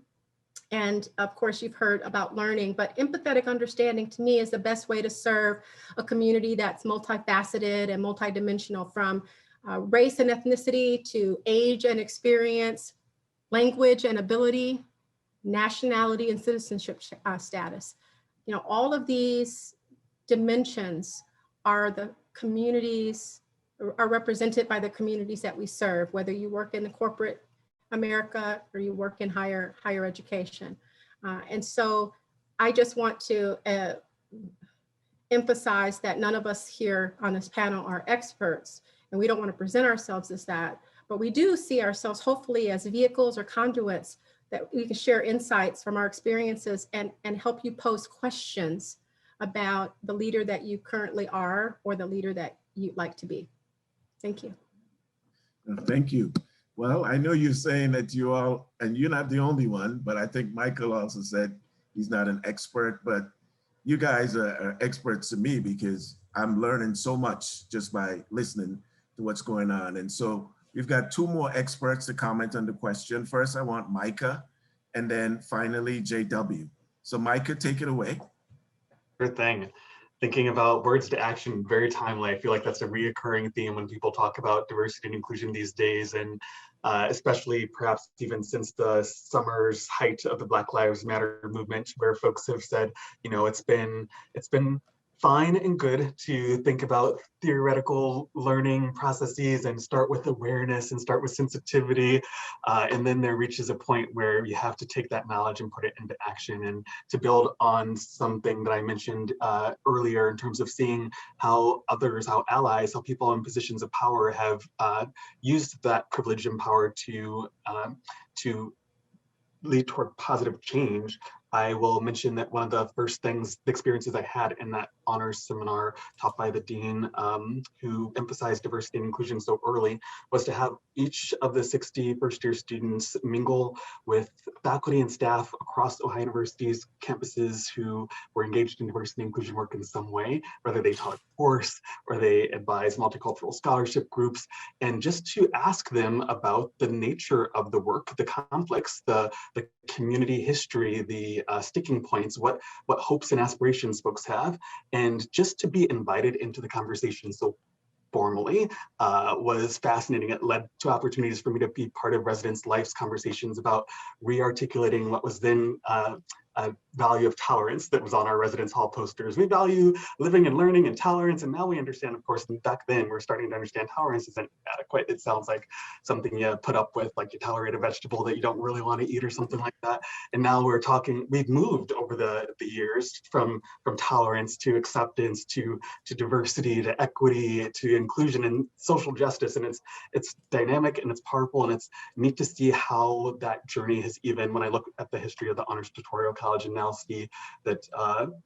Speaker 4: And of course, you've heard about learning, but empathetic understanding to me is the best way to serve a community that's multifaceted and multidimensional, from race and ethnicity to age and experience, language and ability, nationality and citizenship status. All of these dimensions are represented by the communities that we serve, whether you work in the corporate America or you work in higher education. And so I just want to emphasize that none of us here on this panel are experts, and we don't want to present ourselves as that, but we do see ourselves hopefully as vehicles or conduits that we can share insights from our experiences and help you pose questions about the leader that you currently are or the leader that you'd like to be. Thank you.
Speaker 1: Thank you. Well, I know you're saying that you all, and you're not the only one, but I think Michael also said he's not an expert, but you guys are experts to me because I'm learning so much just by listening to what's going on. And so we've got 2 more experts to comment on the question. First, I want Micah, and then finally JW. So Micah, take it away.
Speaker 2: Sure thing. Thinking about words to action, very timely. I feel like that's a reoccurring theme when people talk about diversity and inclusion these days, and especially perhaps even since the summer's height of the Black Lives Matter movement, where folks have said, it's been fine and good to think about theoretical learning processes and start with awareness and start with sensitivity. And then there reaches a point where you have to take that knowledge and put it into action. And to build on something that I mentioned earlier in terms of seeing how others, how allies, how people in positions of power have used that privilege and power to lead toward positive change, I will mention that one of the first experiences I had in that honors seminar taught by the dean, who emphasized diversity and inclusion so early, was to have each of the 60 first-year students mingle with faculty and staff across Ohio University's campuses who were engaged in diversity and inclusion work in some way, whether they taught a course or they advised multicultural scholarship groups, and just to ask them about the nature of the work, the conflicts, the community history, the sticking points, what hopes and aspirations folks have, and just to be invited into the conversation so formally was fascinating. It led to opportunities for me to be part of residents' life's conversations about re-articulating what was then value of tolerance that was on our residence hall posters. We value living and learning and tolerance. And now we understand, of course, back then we're starting to understand tolerance isn't adequate. It sounds like something you put up with, like you tolerate a vegetable that you don't really want to eat or something like that. And now we're talking, we've moved over the years from tolerance to acceptance to diversity to equity to inclusion and social justice. And it's dynamic and it's powerful, and it's neat to see how that journey has, even when I look at the history of the Honors Tutorial College and now see that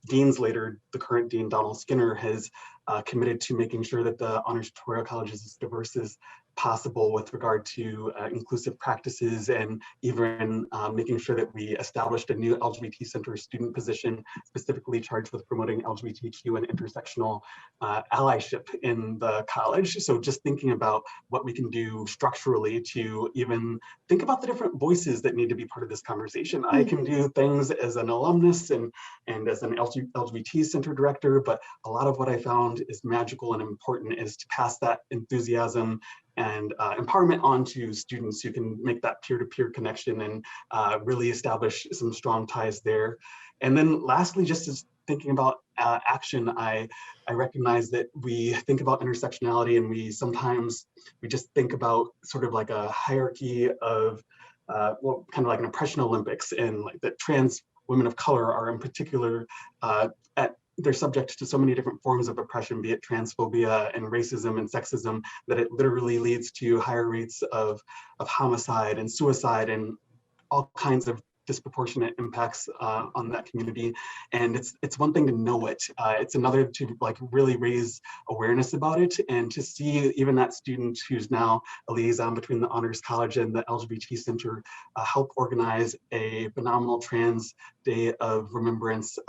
Speaker 2: deans later, the current dean, Donald Skinner, has committed to making sure that the Honors Tutorial College is as diverse as possible with regard to inclusive practices, and even making sure that we established a new LGBT center student position specifically charged with promoting LGBTQ and intersectional allyship in the college. So just thinking about what we can do structurally to even think about the different voices that need to be part of this conversation. I can do things as an alumnus and as an LGBT center director, but a lot of what I found is magical and important is to pass that enthusiasm and empowerment onto students who can make that peer-to-peer connection and really establish some strong ties there. And then lastly, just as thinking about action, I recognize that we think about intersectionality and we just think about sort of like a hierarchy of, well, kind of like an oppression Olympics, and like that trans women of color are in particular they're subject to so many different forms of oppression, be it transphobia and racism and sexism, that it literally leads to higher rates of homicide and suicide and all kinds of disproportionate impacts on that community. And it's one thing to know it. It's another to like really raise awareness about it, and to see even that student who's now a liaison between the Honors College and the LGBT Center help organize a phenomenal Trans Day of Remembrance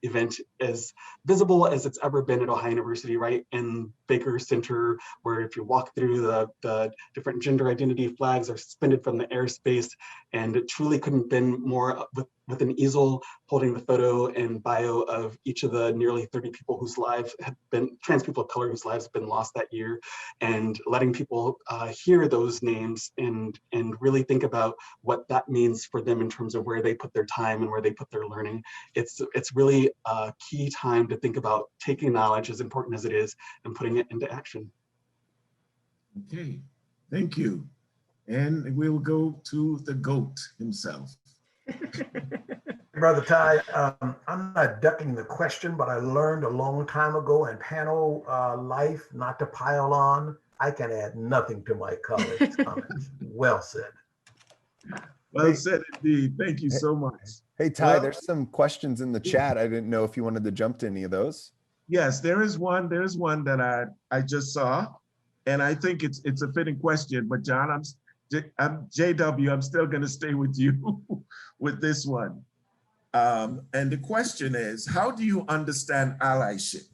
Speaker 2: event as visible as it's ever been at Ohio University, right in Baker Center, where if you walk through the different gender identity flags are suspended from the airspace, and it truly couldn't been more with an easel holding the photo and bio of each of the nearly 30 people whose lives have been, trans people of color whose lives have been lost that year, and letting people hear those names and really think about what that means for them in terms of where they put their time and where they put their learning. It's really a key time to think about taking knowledge, as important as it is, and putting it into action.
Speaker 1: Okay, thank you. And we'll go to the GOAT himself.
Speaker 6: Brother Ty, I'm not ducking the question, but I learned a long time ago in panel life not to pile on. I can add nothing to my colleagues' comments. Well said.
Speaker 1: Well said indeed. Thank you so much.
Speaker 3: Hey, Ty,
Speaker 1: Well,
Speaker 3: there's some questions in the chat. I didn't know if you wanted to jump to any of those.
Speaker 1: yes, there is one. There's one that I just saw, and I think it's a fitting question. But John, I'm JW. I'm still going to stay with you with this one. And the question is, how do you understand allyship?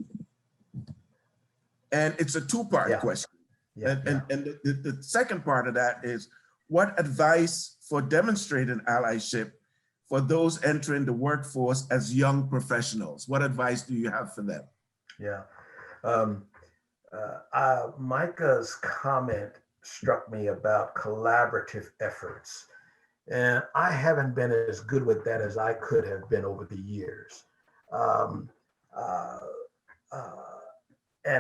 Speaker 1: And it's a two-part question. And the second part of that is, what advice for demonstrating allyship for those entering the workforce as young professionals? What advice do you have for them?
Speaker 6: Yeah. Micah's comment struck me about collaborative efforts. And I haven't been as good with that as I could have been over the years. And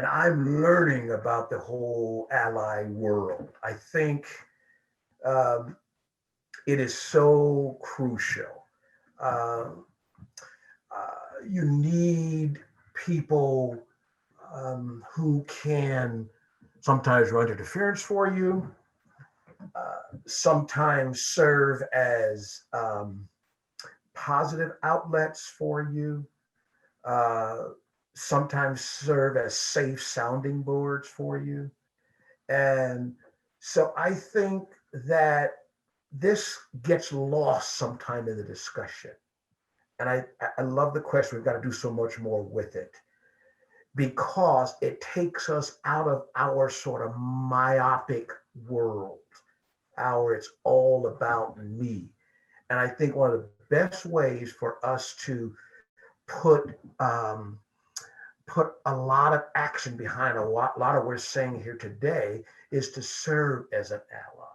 Speaker 6: I'm learning about the whole ally world. I think it is so crucial. You need people who can sometimes run interference for you, sometimes serve as positive outlets for you, sometimes serve as safe sounding boards for you. And so I think that this gets lost sometime in the discussion. And I love the question. We've got to do so much more with it, because it takes us out of our sort of myopic world. It's all about me. And I think one of the best ways for us to put a lot of action behind a lot of what we're saying here today is to serve as an ally.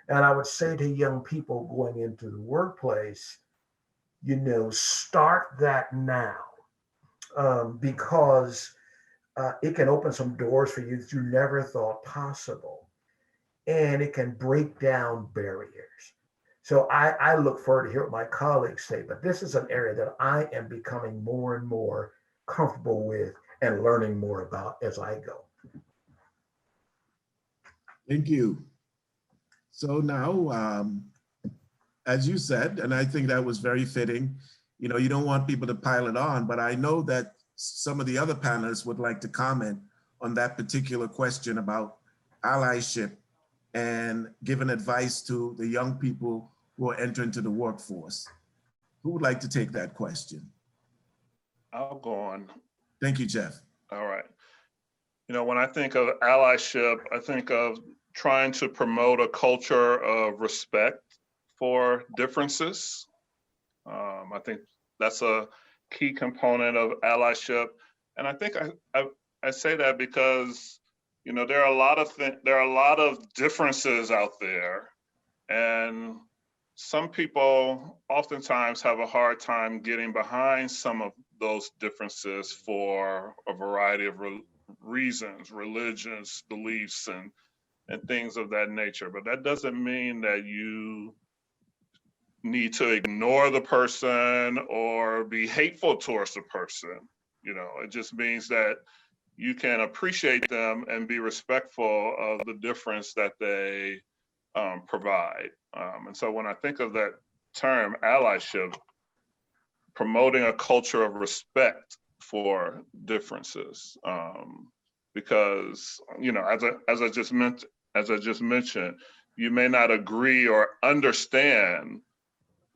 Speaker 6: And I would say to young people going into the workplace, start that now, because it can open some doors for you that you never thought possible, and it can break down barriers. So I look forward to hear what my colleagues say, but this is an area that I am becoming more and more comfortable with and learning more about as I go.
Speaker 1: Thank you. So now, as you said, and I think that was very fitting, you don't want people to pile it on, but I know that some of the other panelists would like to comment on that particular question about allyship and giving advice to the young people who are entering into the workforce. Who would like to take that question?
Speaker 5: I'll go on.
Speaker 1: Thank you, Jeff.
Speaker 5: All right. When I think of allyship, I think of trying to promote a culture of respect for differences. I think that's a key component of allyship. And I think I say that because, there are a lot of differences out there, and some people oftentimes have a hard time getting behind some of those differences for a variety of reasons, religions, beliefs, and things of that nature. But that doesn't mean that you need to ignore the person or be hateful towards the person. It just means that you can appreciate them and be respectful of the difference that they provide. And so when I think of that term, allyship, promoting a culture of respect for differences, because as I just mentioned, you may not agree or understand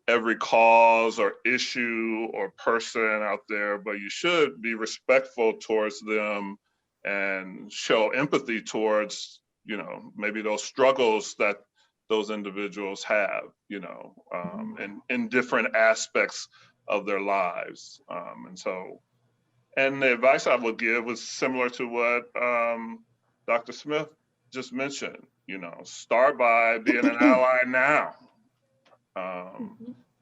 Speaker 5: every cause or issue or person out there, but you should be respectful towards them and show empathy towards, maybe those struggles that those individuals have, in different aspects of their lives. And the advice I would give was similar to what Dr. Smith just mentioned, start by being an ally now.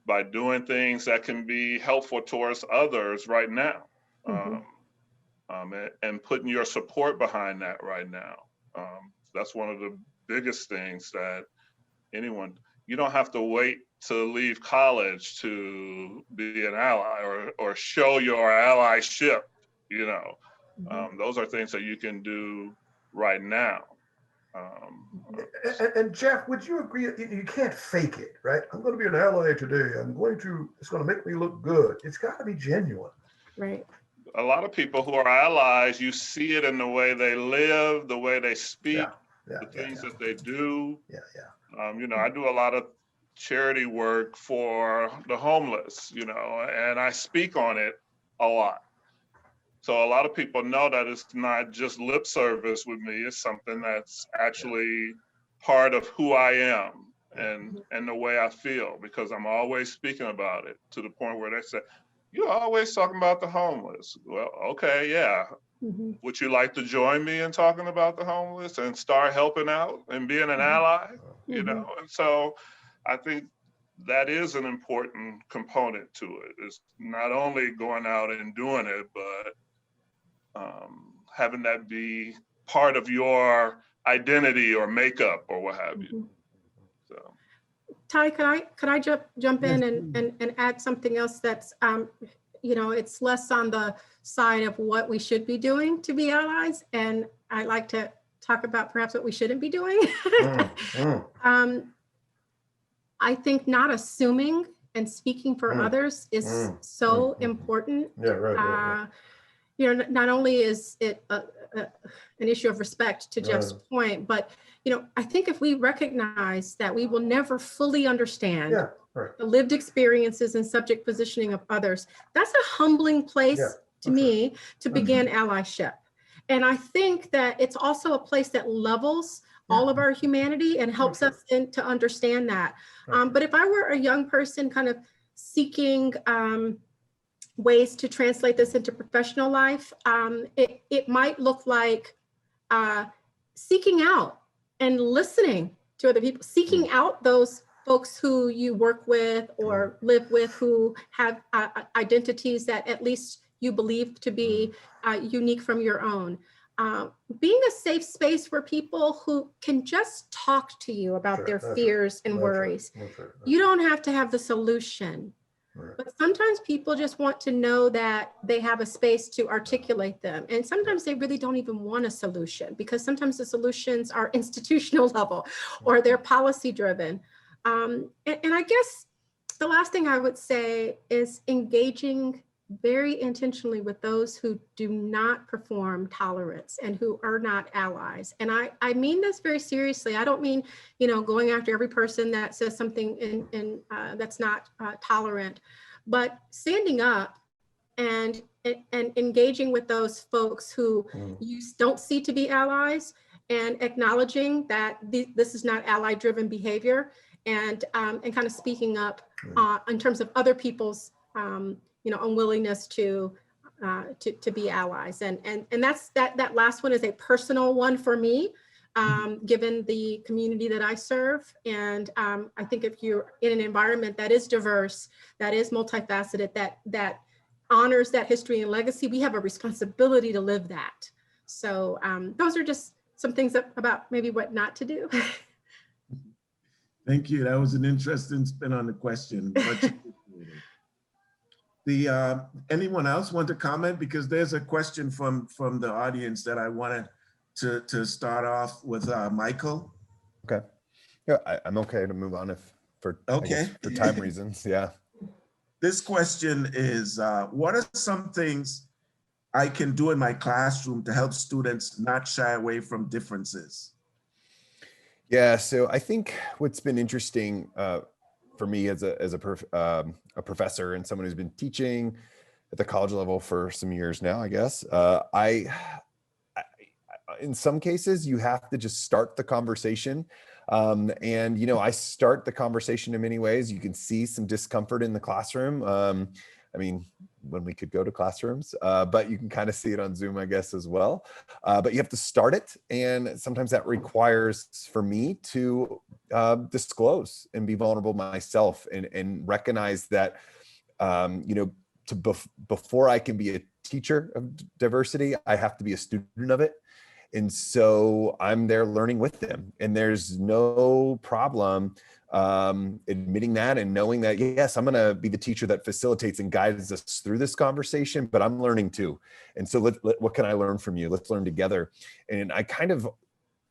Speaker 5: By doing things that can be helpful towards others right now, and putting your support behind that right now. That's one of the biggest things that you don't have to wait to leave college to be an ally or show your allyship, those are things that you can do right now.
Speaker 6: And Jeff, would you agree? You can't fake it, right? I'm going to be an ally today. It's going to make me look good. It's got to be genuine.
Speaker 4: Right.
Speaker 5: A lot of people who are allies, you see it in the way they live, the way they speak, the things that they do. I do a lot of charity work for the homeless, and I speak on it a lot. So a lot of people know that it's not just lip service with me. It's something that's actually part of who I am and the way I feel, because I'm always speaking about it, to the point where they say, "You're always talking about the homeless." Well, okay, yeah. Would you like to join me in talking about the homeless and start helping out and being an ally? And so I think that is an important component to it. It's not only going out and doing it, but having that be part of your identity or makeup or what have you. So,
Speaker 4: Ty, could I jump in and add something else that's it's less on the side of what we should be doing to be allies, and I like to talk about perhaps what we shouldn't be doing. I think not assuming and speaking for others is so important. Not only is it an issue of respect, to Jeff's point, but I think if we recognize that we will never fully understand the lived experiences and subject positioning of others, that's a humbling place to me to begin allyship. And I think that it's also a place that levels all of our humanity and helps us to understand that. But if I were a young person kind of seeking ways to translate this into professional life, it might look like seeking out and listening to other people, seeking out those folks who you work with or live with who have identities that at least you believe to be unique from your own. Being a safe space for people who can just talk to you about their fears and worries. You don't have to have the solution, but sometimes people just want to know that they have a space to articulate them. And sometimes they really don't even want a solution, because sometimes the solutions are institutional level or they're policy driven. And I guess the last thing I would say is engaging very intentionally with those who do not perform tolerance and who are not allies. And I mean this very seriously. I don't mean, going after every person that says something that's not tolerant, but standing up and engaging with those folks who you don't see to be allies, and acknowledging that this is not ally-driven behavior, and kind of speaking up in terms of other people's unwillingness to be allies. And that's that last one is a personal one for me, given the community that I serve. And I think if you're in an environment that is diverse, that is multifaceted, that honors that history and legacy, we have a responsibility to live that. So those are just some things about maybe what not to do.
Speaker 1: Thank you. That was an interesting spin on the question. Much appreciated. Anyone else want to comment? Because there's a question from the audience that I wanted to start off with Michael.
Speaker 3: Okay. Yeah, I'm okay to move on for time reasons. Yeah.
Speaker 1: This question is, what are some things I can do in my classroom to help students not shy away from differences?
Speaker 3: Yeah, so I think what's been interesting for me as a professor and someone who's been teaching at the college level for some years now, I guess, in some cases you have to just start the conversation. And I start the conversation in many ways. You can see some discomfort in the classroom. I mean, when we could go to classrooms, but you can kind of see it on Zoom, I guess, as well. But you have to start it. And sometimes that requires for me to disclose and be vulnerable myself, and recognize that, before I can be a teacher of diversity, I have to be a student of it. And so I'm there learning with them, and there's no problem admitting that and knowing that, yes, I'm going to be the teacher that facilitates and guides us through this conversation, but I'm learning too. And so what can I learn from you? Let's learn together. And I kind of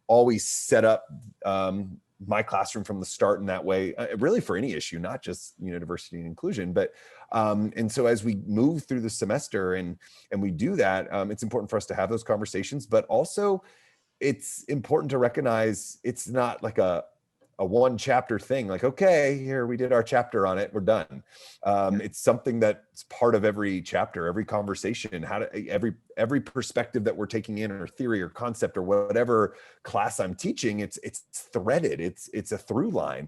Speaker 3: always set up my classroom from the start in that way, really for any issue, not just diversity and inclusion. But and so as we move through the semester and we do that, it's important for us to have those conversations, but also it's important to recognize it's not like a one chapter thing, like, okay, here we did our chapter on it, we're done. It's something that's part of every chapter, every conversation, every perspective that we're taking in, or theory or concept or whatever class I'm teaching, it's threaded, it's a through line.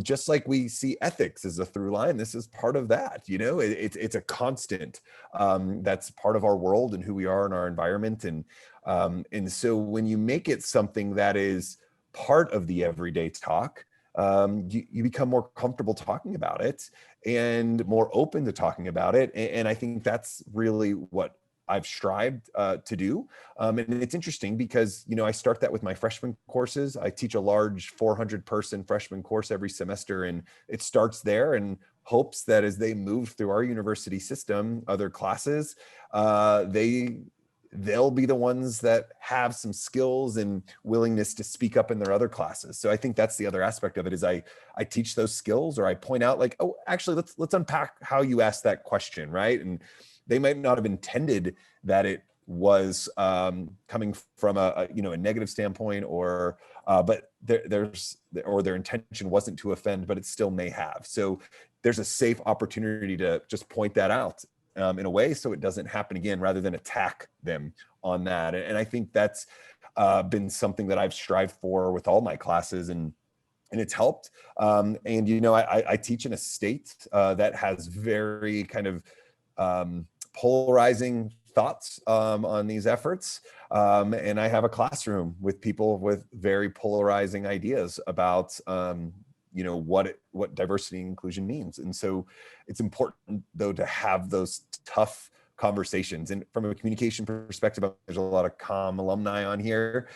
Speaker 3: Just like we see ethics as a through line, this is part of that. It's a constant that's part of our world and who we are in our environment. And so when you make it something that is part of the everyday talk, you become more comfortable talking about it and more open to talking about it. And I think that's really what I've strived to do. And it's interesting because, I start that with my freshman courses. I teach a large 400-person freshman course every semester, and it starts there, and hopes that as they move through our university system, other classes, they'll be the ones that have some skills and willingness to speak up in their other classes. So I think that's the other aspect of it, is I teach those skills, or I point out, like, oh, actually, let's unpack how you asked that question, right? And they might not have intended that it was coming from a negative standpoint, or but their intention wasn't to offend, but it still may have. So there's a safe opportunity to just point that out in a way so it doesn't happen again, rather than attack them on that. And I think that's been something that I've strived for with all my classes, and it's helped. And I teach in a state that has very kind of polarizing thoughts on these efforts. And I have a classroom with people with very polarizing ideas about what diversity and inclusion means. And so it's important though to have those tough conversations. And from a communication perspective, there's a lot of COM alumni on here.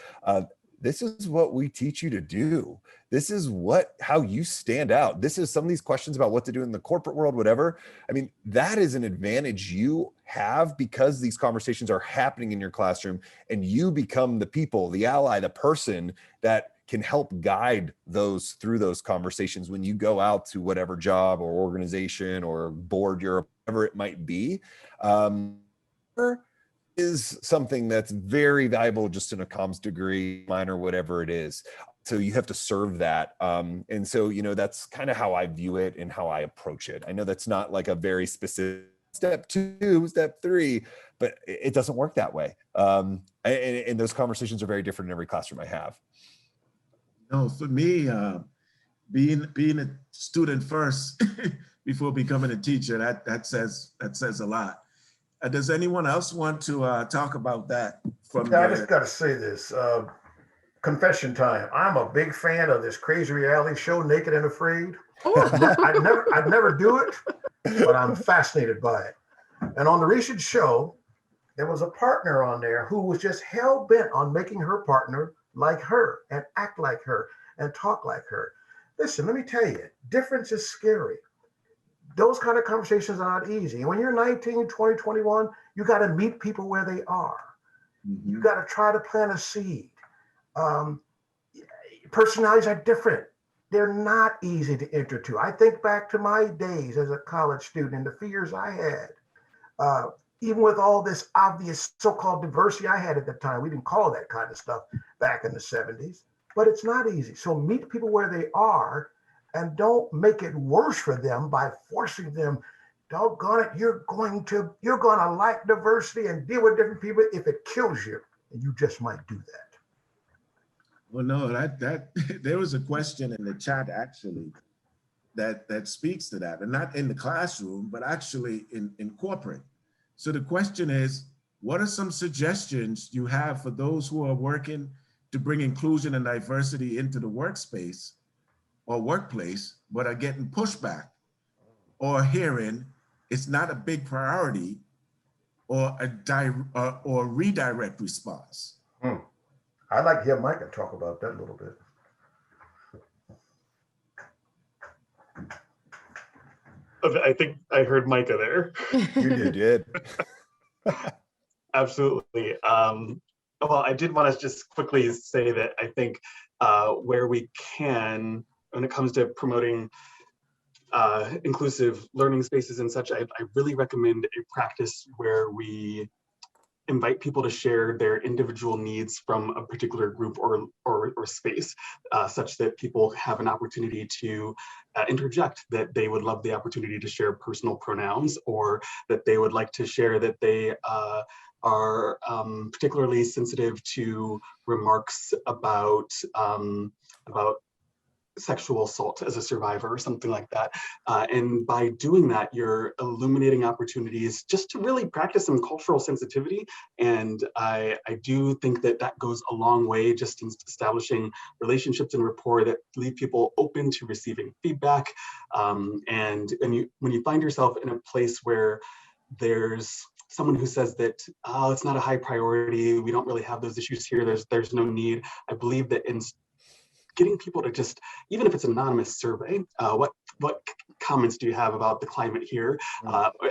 Speaker 3: This is what we teach you to do. This is how you stand out. This is some of these questions about what to do in the corporate world, whatever. I mean, that is an advantage you have because these conversations are happening in your classroom and you become the people, the ally, the person that can help guide those through those conversations when you go out to whatever job or organization or board you're, whatever it might be. Is something that's very valuable just in a comms degree, minor, whatever it is. So you have to serve that. And so, that's kind of how I view it and how I approach it. I know that's not like a very specific step 2, step 3, but it doesn't work that way. And those conversations are very different in every classroom I have.
Speaker 1: No, for me, being a student first before becoming a teacher, that says a lot. Does anyone else want to talk about that?
Speaker 6: I just got to say this. Confession time. I'm a big fan of this crazy reality show, Naked and Afraid. I'd never do it, but I'm fascinated by it. And on the recent show, there was a partner on there who was just hell bent on making her partner like her and act like her and talk like her. Listen, let me tell you, difference is scary. Those kind of conversations are not easy. And when you're 19, 20, 21, you got to meet people where they are. Mm-hmm. You got to try to plant a seed. Personalities are different. They're not easy to enter to. I think back to my days as a college student and the fears I had. Even with all this obvious so-called diversity I had at the time, we didn't call that kind of stuff back in the 70s, but it's not easy. So meet people where they are and don't make it worse for them by forcing them. Doggone it, you're going to like diversity and deal with different people if it kills you, and you just might do that.
Speaker 1: Well, no, that there was a question in the chat actually that speaks to that, and not in the classroom, but actually in corporate. So the question is, what are some suggestions you have for those who are working to bring inclusion and diversity into the workspace or workplace, but are getting pushback or hearing it's not a big priority or or redirect response?
Speaker 6: I'd like to hear Micah talk about that a little bit.
Speaker 2: I think I heard Micah there.
Speaker 3: You did.
Speaker 2: Absolutely. Well, I did want to just quickly say that I think where we can, when it comes to promoting inclusive learning spaces and such, I really recommend a practice where we invite people to share their individual needs from a particular group or space, such that people have an opportunity to interject that they would love the opportunity to share personal pronouns, or that they would like to share that they are particularly sensitive to remarks about sexual assault as a survivor or something like that. And by doing that, you're illuminating opportunities just to really practice some cultural sensitivity. And I do think that goes a long way just in establishing relationships and rapport that leave people open to receiving feedback. And when you find yourself in a place where there's someone who says that, oh, it's not a high priority, we don't really have those issues here, there's no need, I believe that in getting people to just, even if it's an anonymous survey, what comments do you have about the climate here?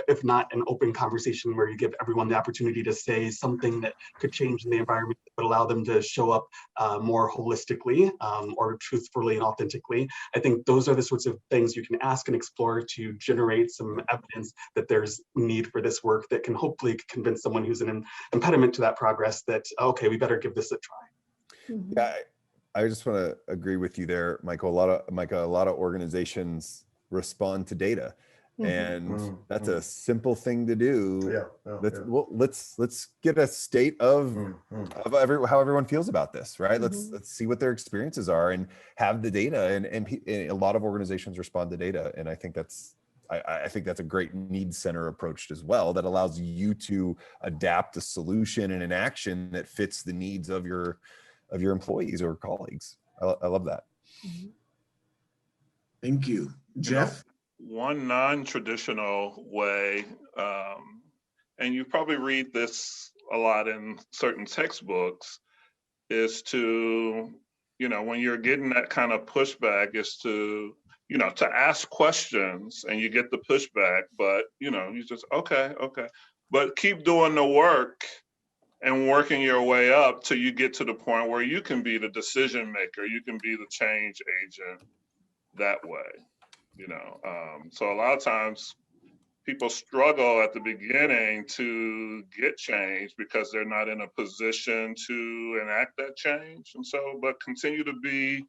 Speaker 2: If not an open conversation where you give everyone the opportunity to say something that could change in the environment, but allow them to show up more holistically or truthfully and authentically. I think those are the sorts of things you can ask and explore to generate some evidence that there's need for this work that can hopefully convince someone who's an impediment to that progress that, okay, we better give this a try.
Speaker 3: Yeah. I just want to agree with you there, Michael. A lot of organizations respond to data, and that's a simple thing to do. Well, let's get a state of how everyone feels about this, right? Let's see what their experiences are and have the data. And a lot of organizations respond to data, and I think that's a great need center approach as well that allows you to adapt a solution and an action that fits the needs of your employees or colleagues. I love that.
Speaker 1: Thank you. Jeff?
Speaker 5: One non-traditional way, and you probably read this a lot in certain textbooks, is to, when you're getting that kind of pushback, is to, to ask questions and you get the pushback, but, you just, okay. But keep doing the work and working your way up till you get to the point where you can be the decision maker, you can be the change agent that way. So a lot of times people struggle at the beginning to get change because they're not in a position to enact that change. And so, but continue to be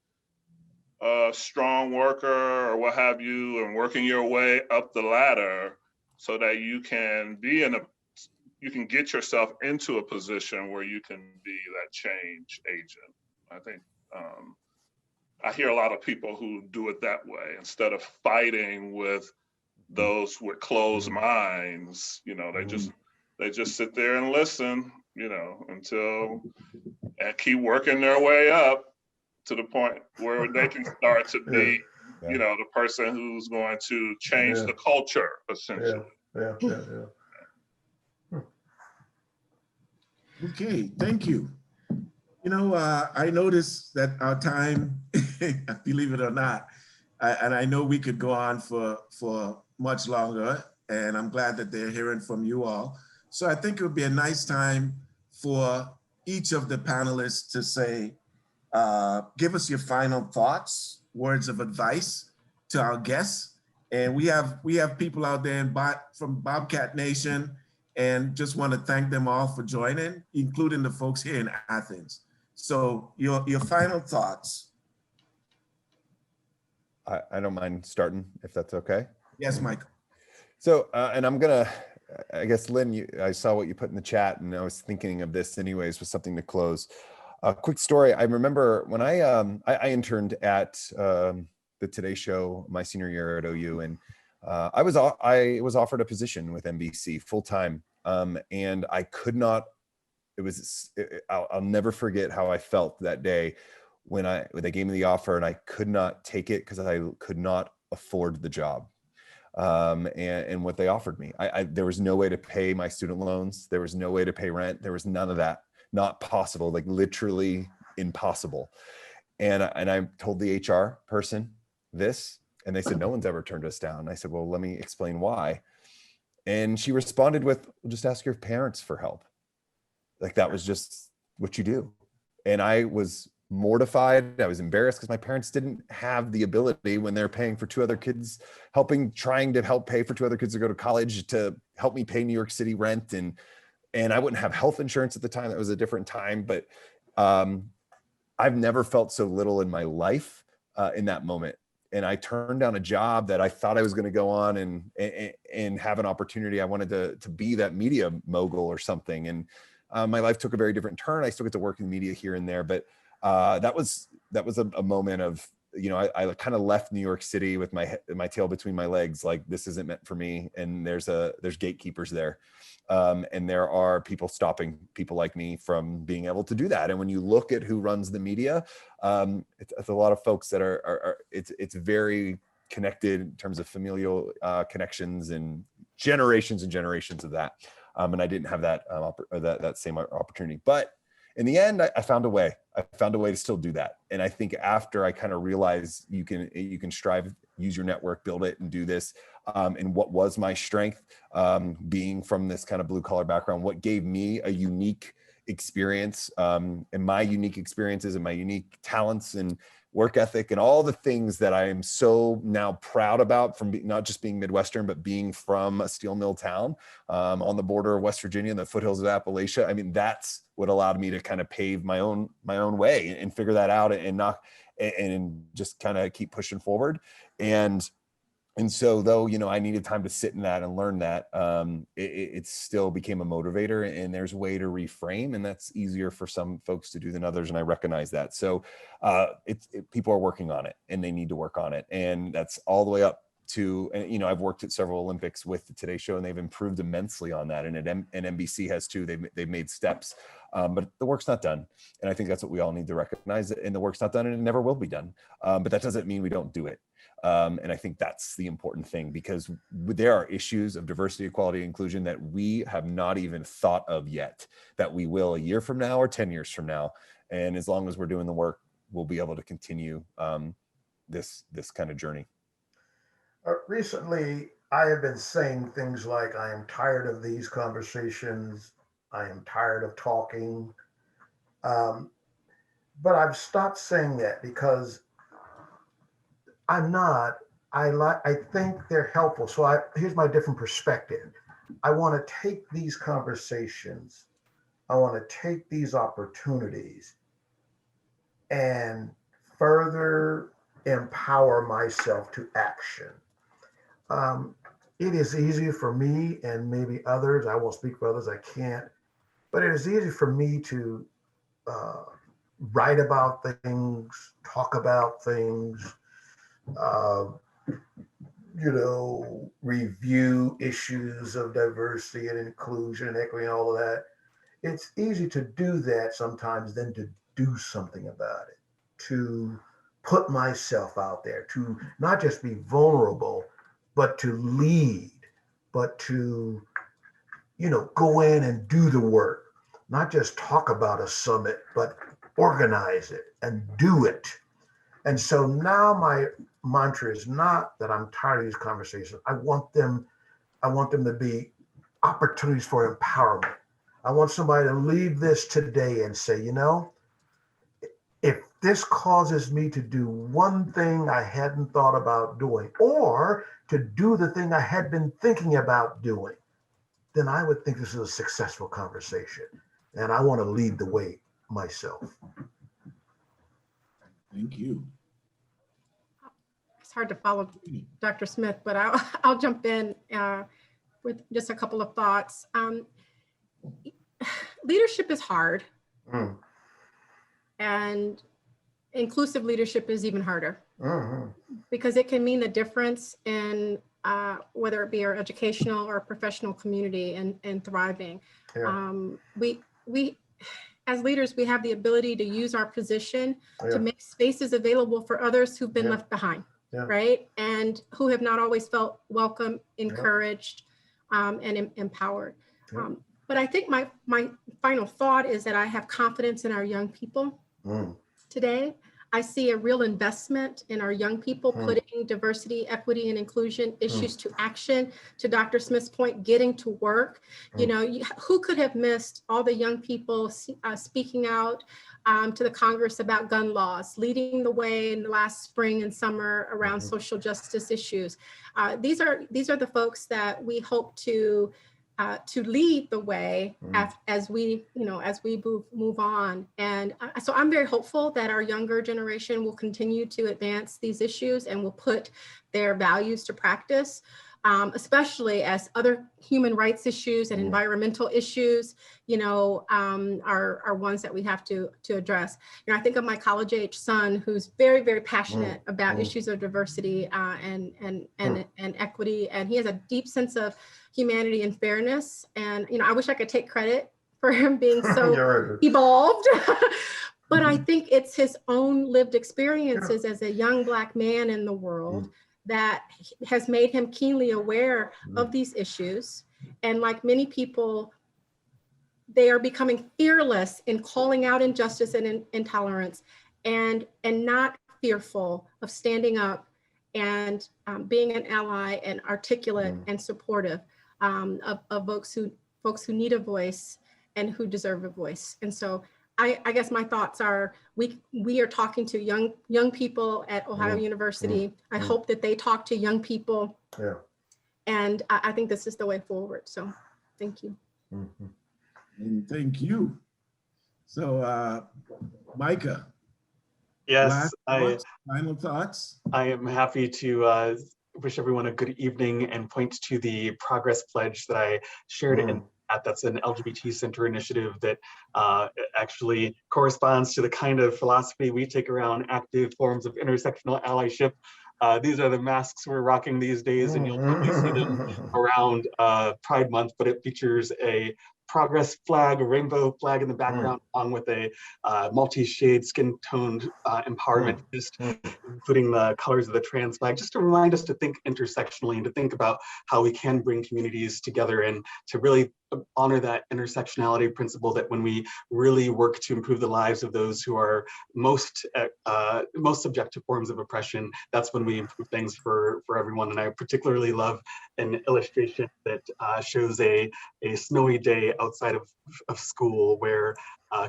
Speaker 5: a strong worker or what have you, and working your way up the ladder so that you can be you can get yourself into a position where you can be that change agent. I think I hear a lot of people who do it that way instead of fighting with those with closed minds. They just sit there and listen, until and keep working their way up to the point where they can start to be, the person who's going to change the culture, essentially.
Speaker 1: Okay, thank you. I noticed that our time, believe it or not, and I know we could go on for much longer, and I'm glad that they're hearing from you all. So I think it would be a nice time for each of the panelists to say, give us your final thoughts, words of advice to our guests. And we have people out there from Bobcat Nation, and just want to thank them all for joining, including the folks here in Athens. So your final thoughts.
Speaker 3: I don't mind starting if that's okay.
Speaker 1: Yes, Michael.
Speaker 3: So, and I guess, Lynn, I saw what you put in the chat, and I was thinking of this anyways with something to close. A quick story. I remember when I interned at the Today Show my senior year at OU, and I was offered a position with NBC full time, and I could not. I'll never forget how I felt that day when they gave me the offer, and I could not take it because I could not afford the job. And what they offered me, there was no way to pay my student loans. There was no way to pay rent. There was none of that. Not possible, like literally impossible. And I told the HR person this, and they said, no one's ever turned us down. And I said, well, let me explain why. And she responded with, well, just ask your parents for help. Like that was just what you do. And I was mortified. I was embarrassed because my parents didn't have the ability, when they're paying for two other kids, trying to help pay for two other kids to go to college, to help me pay New York City rent. And I wouldn't have health insurance at the time. That was a different time, but I've never felt so little in my life in that moment. And I turned down a job that I thought I was going to go on and have an opportunity. I wanted to be that media mogul or something. And my life took a very different turn. I still get to work in media here and there, but that was a moment of, I kind of left New York City with my tail between my legs, like this isn't meant for me. And there's gatekeepers there. And there are people stopping people like me from being able to do that. And when you look at who runs the media, it's a lot of folks that it's very connected in terms of familial connections and generations of that. And I didn't have that same opportunity. But in the end, I found a way. I found a way to still do that. And I think after I kind of realized you can strive, use your network, build it, and do this. And what was my strength, being from this kind of blue collar background, what gave me a unique experience, and my unique experiences and my unique talents and work ethic and all the things that I am so now proud about from not just being Midwestern, but being from a steel mill town on the border of West Virginia and the foothills of Appalachia. I mean, that's what allowed me to kind of pave my own way and figure that out and just kind of keep pushing forward. And so though, I needed time to sit in that and learn that, it still became a motivator, and there's a way to reframe, and that's easier for some folks to do than others. And I recognize that. So people are working on it, and they need to work on it. And that's all the way up to, I've worked at several Olympics with the Today Show, and they've improved immensely on that. And NBC has too. They've made steps, but the work's not done. And I think that's what we all need to recognize. And the work's not done, and it never will be done. But that doesn't mean we don't do it. And I think that's the important thing, because there are issues of diversity, equality, inclusion that we have not even thought of yet, that we will a year from now or 10 years from now. And as long as we're doing the work, we'll be able to continue this kind of journey.
Speaker 6: Recently, I have been saying things like, I am tired of these conversations. I am tired of talking. But I've stopped saying that because I'm not. I think they're helpful. So here's my different perspective. I want to take these conversations. I want to take these opportunities and further empower myself to action. It is easy for me and maybe others, I won't speak for others, I can't, but it is easy for me to write about things, talk about things, review issues of diversity and inclusion and equity and all of that. It's easy to do that sometimes than to do something about it, to put myself out there, to not just be vulnerable, but to lead, but to, go in and do the work, not just talk about a summit, but organize it and do it. And so now my mantra is not that I'm tired of these conversations. I want them to be opportunities for empowerment. I want somebody to leave this today and say, if this causes me to do one thing I hadn't thought about doing, or to do the thing I had been thinking about doing, then I would think this is a successful conversation. And I want to lead the way myself.
Speaker 1: Thank you.
Speaker 4: It's hard to follow Dr. Smith, but I'll jump in with just a couple of thoughts. Leadership is hard. And inclusive leadership is even harder, because it can mean the difference in whether it be our educational or professional community and thriving.
Speaker 6: Yeah.
Speaker 4: We as leaders, we have the ability to use our position to make spaces available for others who've been left behind, right? And who have not always felt welcome, encouraged, and empowered. But I think my final thought is that I have confidence in our young people today. I see a real investment in our young people putting diversity, equity, and inclusion issues to action. To Dr. Smith's point, getting to work. Who could have missed all the young people speaking out to the Congress about gun laws, leading the way in the last spring and summer around social justice issues. These are the folks that we hope to lead the way as we move on. And so I'm very hopeful that our younger generation will continue to advance these issues and will put their values to practice, especially as other human rights issues and environmental issues, are ones that we have to address. I think of my college-age son, who's very, very passionate about issues of diversity and equity, and he has a deep sense of humanity and fairness. And I wish I could take credit for him being so evolved. But I think it's his own lived experiences as a young Black man in the world that has made him keenly aware of these issues. And like many people, they are becoming fearless in calling out injustice and intolerance, and not fearful of standing up and being an ally and articulate and supportive of folks who need a voice and who deserve a voice. And so I guess my thoughts are, we are talking to young people at Ohio University. I hope that they talk to young people. And I think this is the way forward. So thank you.
Speaker 1: And thank you. So Micah.
Speaker 2: Yes,
Speaker 1: final thoughts?
Speaker 2: I am happy to wish everyone a good evening and point to the progress pledge that I shared that's an LGBT Center initiative that actually corresponds to the kind of philosophy we take around active forms of intersectional allyship. These are the masks we're rocking these days, and you'll probably see them around Pride Month, but it features a progress flag, a rainbow flag in the background, along with a multi-shade skin toned empowerment fist, including the colors of the trans flag, just to remind us to think intersectionally and to think about how we can bring communities together and to really honor that intersectionality principle, that when we really work to improve the lives of those who are most subject to forms of oppression, that's when we improve things for everyone. And I particularly love an illustration that shows a snowy day outside of school, where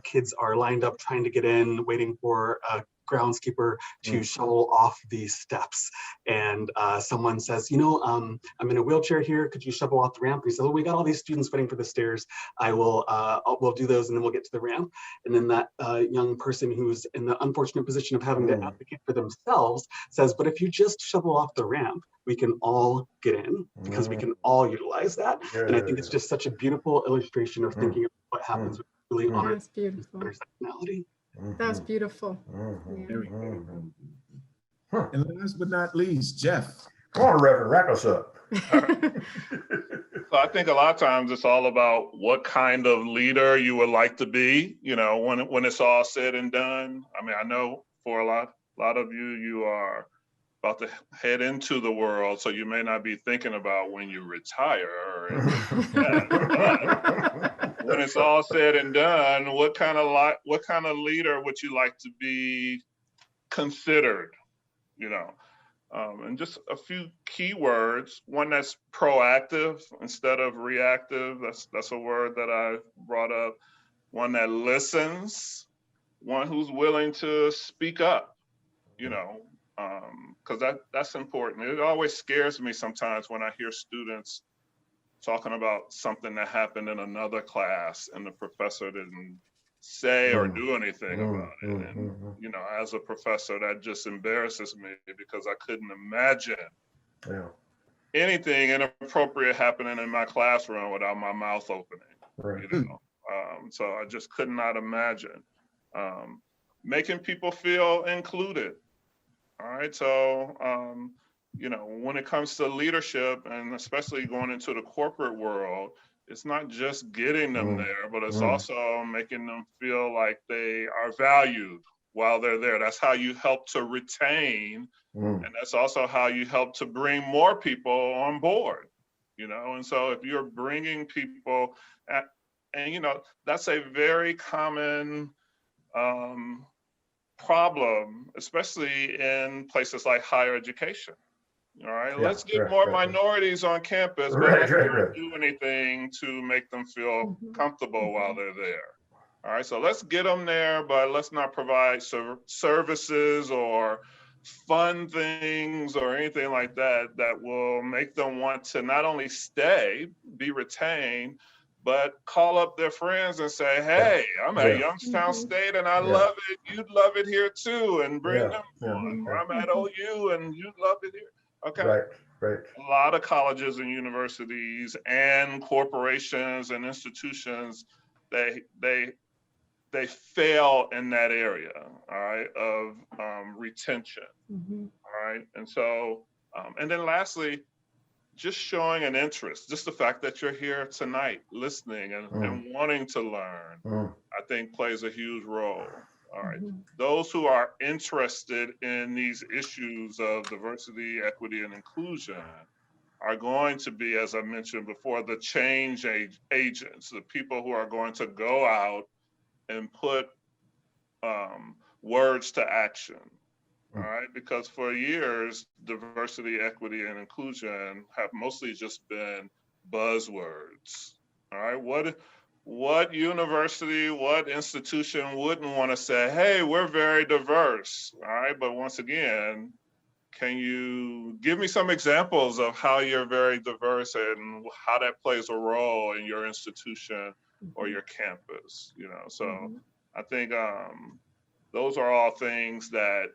Speaker 2: kids are lined up trying to get in, waiting for a groundskeeper to shovel off these steps. And someone says, I'm in a wheelchair here, could you shovel off the ramp? And he said, well, we got all these students waiting for the stairs. We'll do those and then we'll get to the ramp. And then that young person who's in the unfortunate position of having to advocate for themselves says, but if you just shovel off the ramp, we can all get in, because we can all utilize that. And I think it's just such a beautiful illustration of thinking of what happens with really honor intersectionality.
Speaker 4: That's beautiful.
Speaker 1: Very, very, very beautiful. And last but not least, Jeff.
Speaker 6: Come on, Reverend, wrap us up.
Speaker 5: So I think a lot of times it's all about what kind of leader you would like to be, when it's all said and done. I mean, I know for a lot of you, you are about to head into the world, so you may not be thinking about when you retire or anything like that. But when it's all said and done, what kind of leader would you like to be considered? And just a few key words. One that's proactive instead of reactive. That's a word that I brought up. One that listens. One who's willing to speak up. Because that's important. It always scares me sometimes when I hear students talking about something that happened in another class and the professor didn't say or do anything about it. And as a professor, that just embarrasses me, because I couldn't imagine anything inappropriate happening in my classroom without my mouth opening. So I just could not imagine making people feel included. All right, so when it comes to leadership, and especially going into the corporate world, it's not just getting them there, but it's also making them feel like they are valued while they're there. That's how you help to retain, and that's also how you help to bring more people on board. And so if you're bringing people, that's a very common problem, especially in places like higher education. All right, let's get more minorities on campus, but let's not do anything to make them feel comfortable while they're there. All right, so let's get them there, but let's not provide services or fun things or anything like that that will make them want to not only stay, be retained, but call up their friends and say, hey, I'm at Youngstown State and I love it. You'd love it here too, and bring them on. Or I'm at OU and you'd love it here. Okay.
Speaker 6: Right.
Speaker 5: A lot of colleges and universities and corporations and institutions, they fail in that area, all right, of retention. All right. And so, and then lastly, just showing an interest, just the fact that you're here tonight listening and wanting to learn, I think plays a huge role. All right. Those who are interested in these issues of diversity, equity, and inclusion are going to be, as I mentioned before, the change agents, the people who are going to go out and put words to action. All right, because for years, diversity, equity, and inclusion have mostly just been buzzwords. All right, what university, what institution wouldn't want to say, hey, we're very diverse? All right, but once again, can you give me some examples of how you're very diverse and how that plays a role in your institution or your campus? So I think those are all things that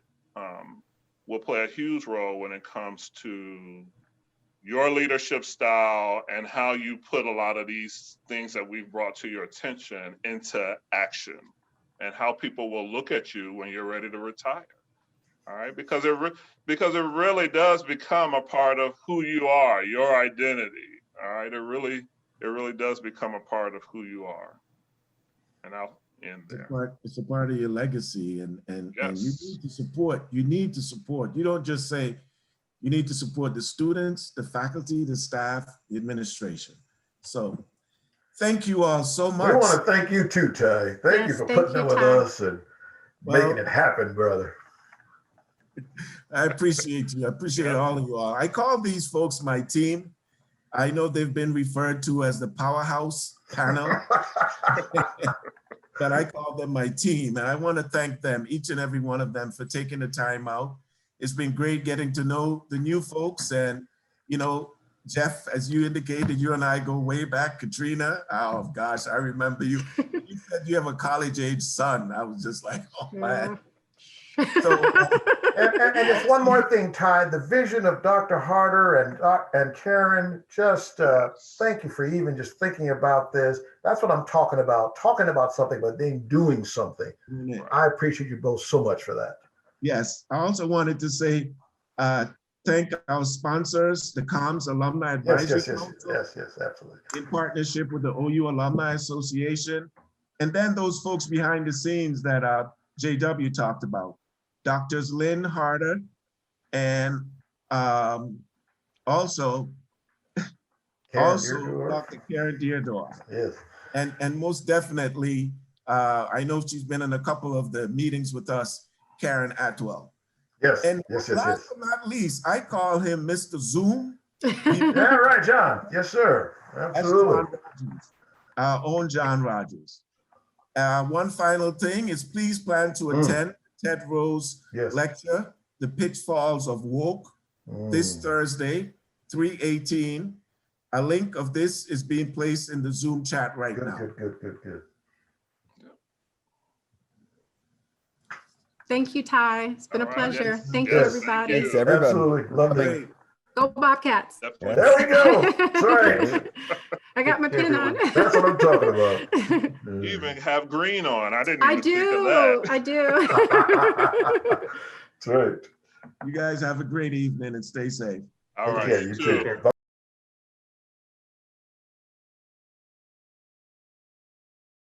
Speaker 5: will play a huge role when it comes to your leadership style and how you put a lot of these things that we've brought to your attention into action, and how people will look at you when you're ready to retire. All right, because it really does become a part of who you are, your identity. All right, it really it really does become a part of who you are. And I'll end there.
Speaker 1: It's a part of your legacy, and
Speaker 5: Yes.
Speaker 1: you need to support. You need to support. You don't just say, you need to support the students, the faculty, the staff, the administration. So thank you all so much.
Speaker 6: We want to thank you too, Ty. Thank you
Speaker 4: Yes,
Speaker 6: for
Speaker 4: thank
Speaker 6: putting
Speaker 4: you,
Speaker 6: up with
Speaker 4: Ty.
Speaker 6: us and making it happen, brother.
Speaker 1: I appreciate you. I appreciate all of you all. I call these folks my team. I know they've been referred to as the powerhouse panel, but I call them my team. And I want to thank them, each and every one of them, for taking the time out. It's been great getting to know the new folks. And, you know, Jeff, as you indicated, you and I go way back. Katrina, oh gosh, I remember you. You said you have a college-age son. I was just like, oh man. So,
Speaker 6: And just one more thing, Ty, the vision of Dr. Harder and Karen, just thank you for even just thinking about this. That's what I'm talking about something, but then doing something. I appreciate you both so much for that.
Speaker 1: yes, I also wanted to say, thank our sponsors, the Comms Alumni Advisory Council.
Speaker 6: Yes, absolutely.
Speaker 1: In partnership with the OU Alumni Association. And then those folks behind the scenes that JW talked about, Doctors Lynn Harder, and also Dr. Karen Deardorff.
Speaker 6: Yes.
Speaker 1: And most definitely, I know she's been in a couple of the meetings with us, Karen Atwell.
Speaker 6: Yes,
Speaker 1: And
Speaker 6: yes.
Speaker 1: last but not least, I call him Mr. Zoom.
Speaker 6: Yeah, right, John. Yes, sir. Absolutely.
Speaker 1: That's John Rogers, our own John Rogers. One final thing is please plan to attend Ted Rose lecture, The Pitfalls of Woke, this Thursday, 3/18. A link of this is being placed in the Zoom chat right now.
Speaker 6: Good.
Speaker 4: Thank you, Ty. It's been a pleasure.
Speaker 5: Yes.
Speaker 4: Thank you,
Speaker 5: Yes.
Speaker 4: everybody.
Speaker 5: Thank
Speaker 3: Thanks,
Speaker 5: you.
Speaker 3: everybody.
Speaker 6: Absolutely. Lovely.
Speaker 1: Great.
Speaker 4: Go Bobcats.
Speaker 5: Definitely.
Speaker 6: There we go. That's right.
Speaker 4: I got my pin on.
Speaker 6: That's what I'm talking about.
Speaker 5: You even have green on. I didn't
Speaker 4: I
Speaker 5: even think of that.
Speaker 4: do. I do.
Speaker 6: That's right.
Speaker 1: You guys have a great evening and stay safe.
Speaker 5: All right,
Speaker 6: Yeah,
Speaker 5: you
Speaker 6: you
Speaker 5: too.
Speaker 6: too.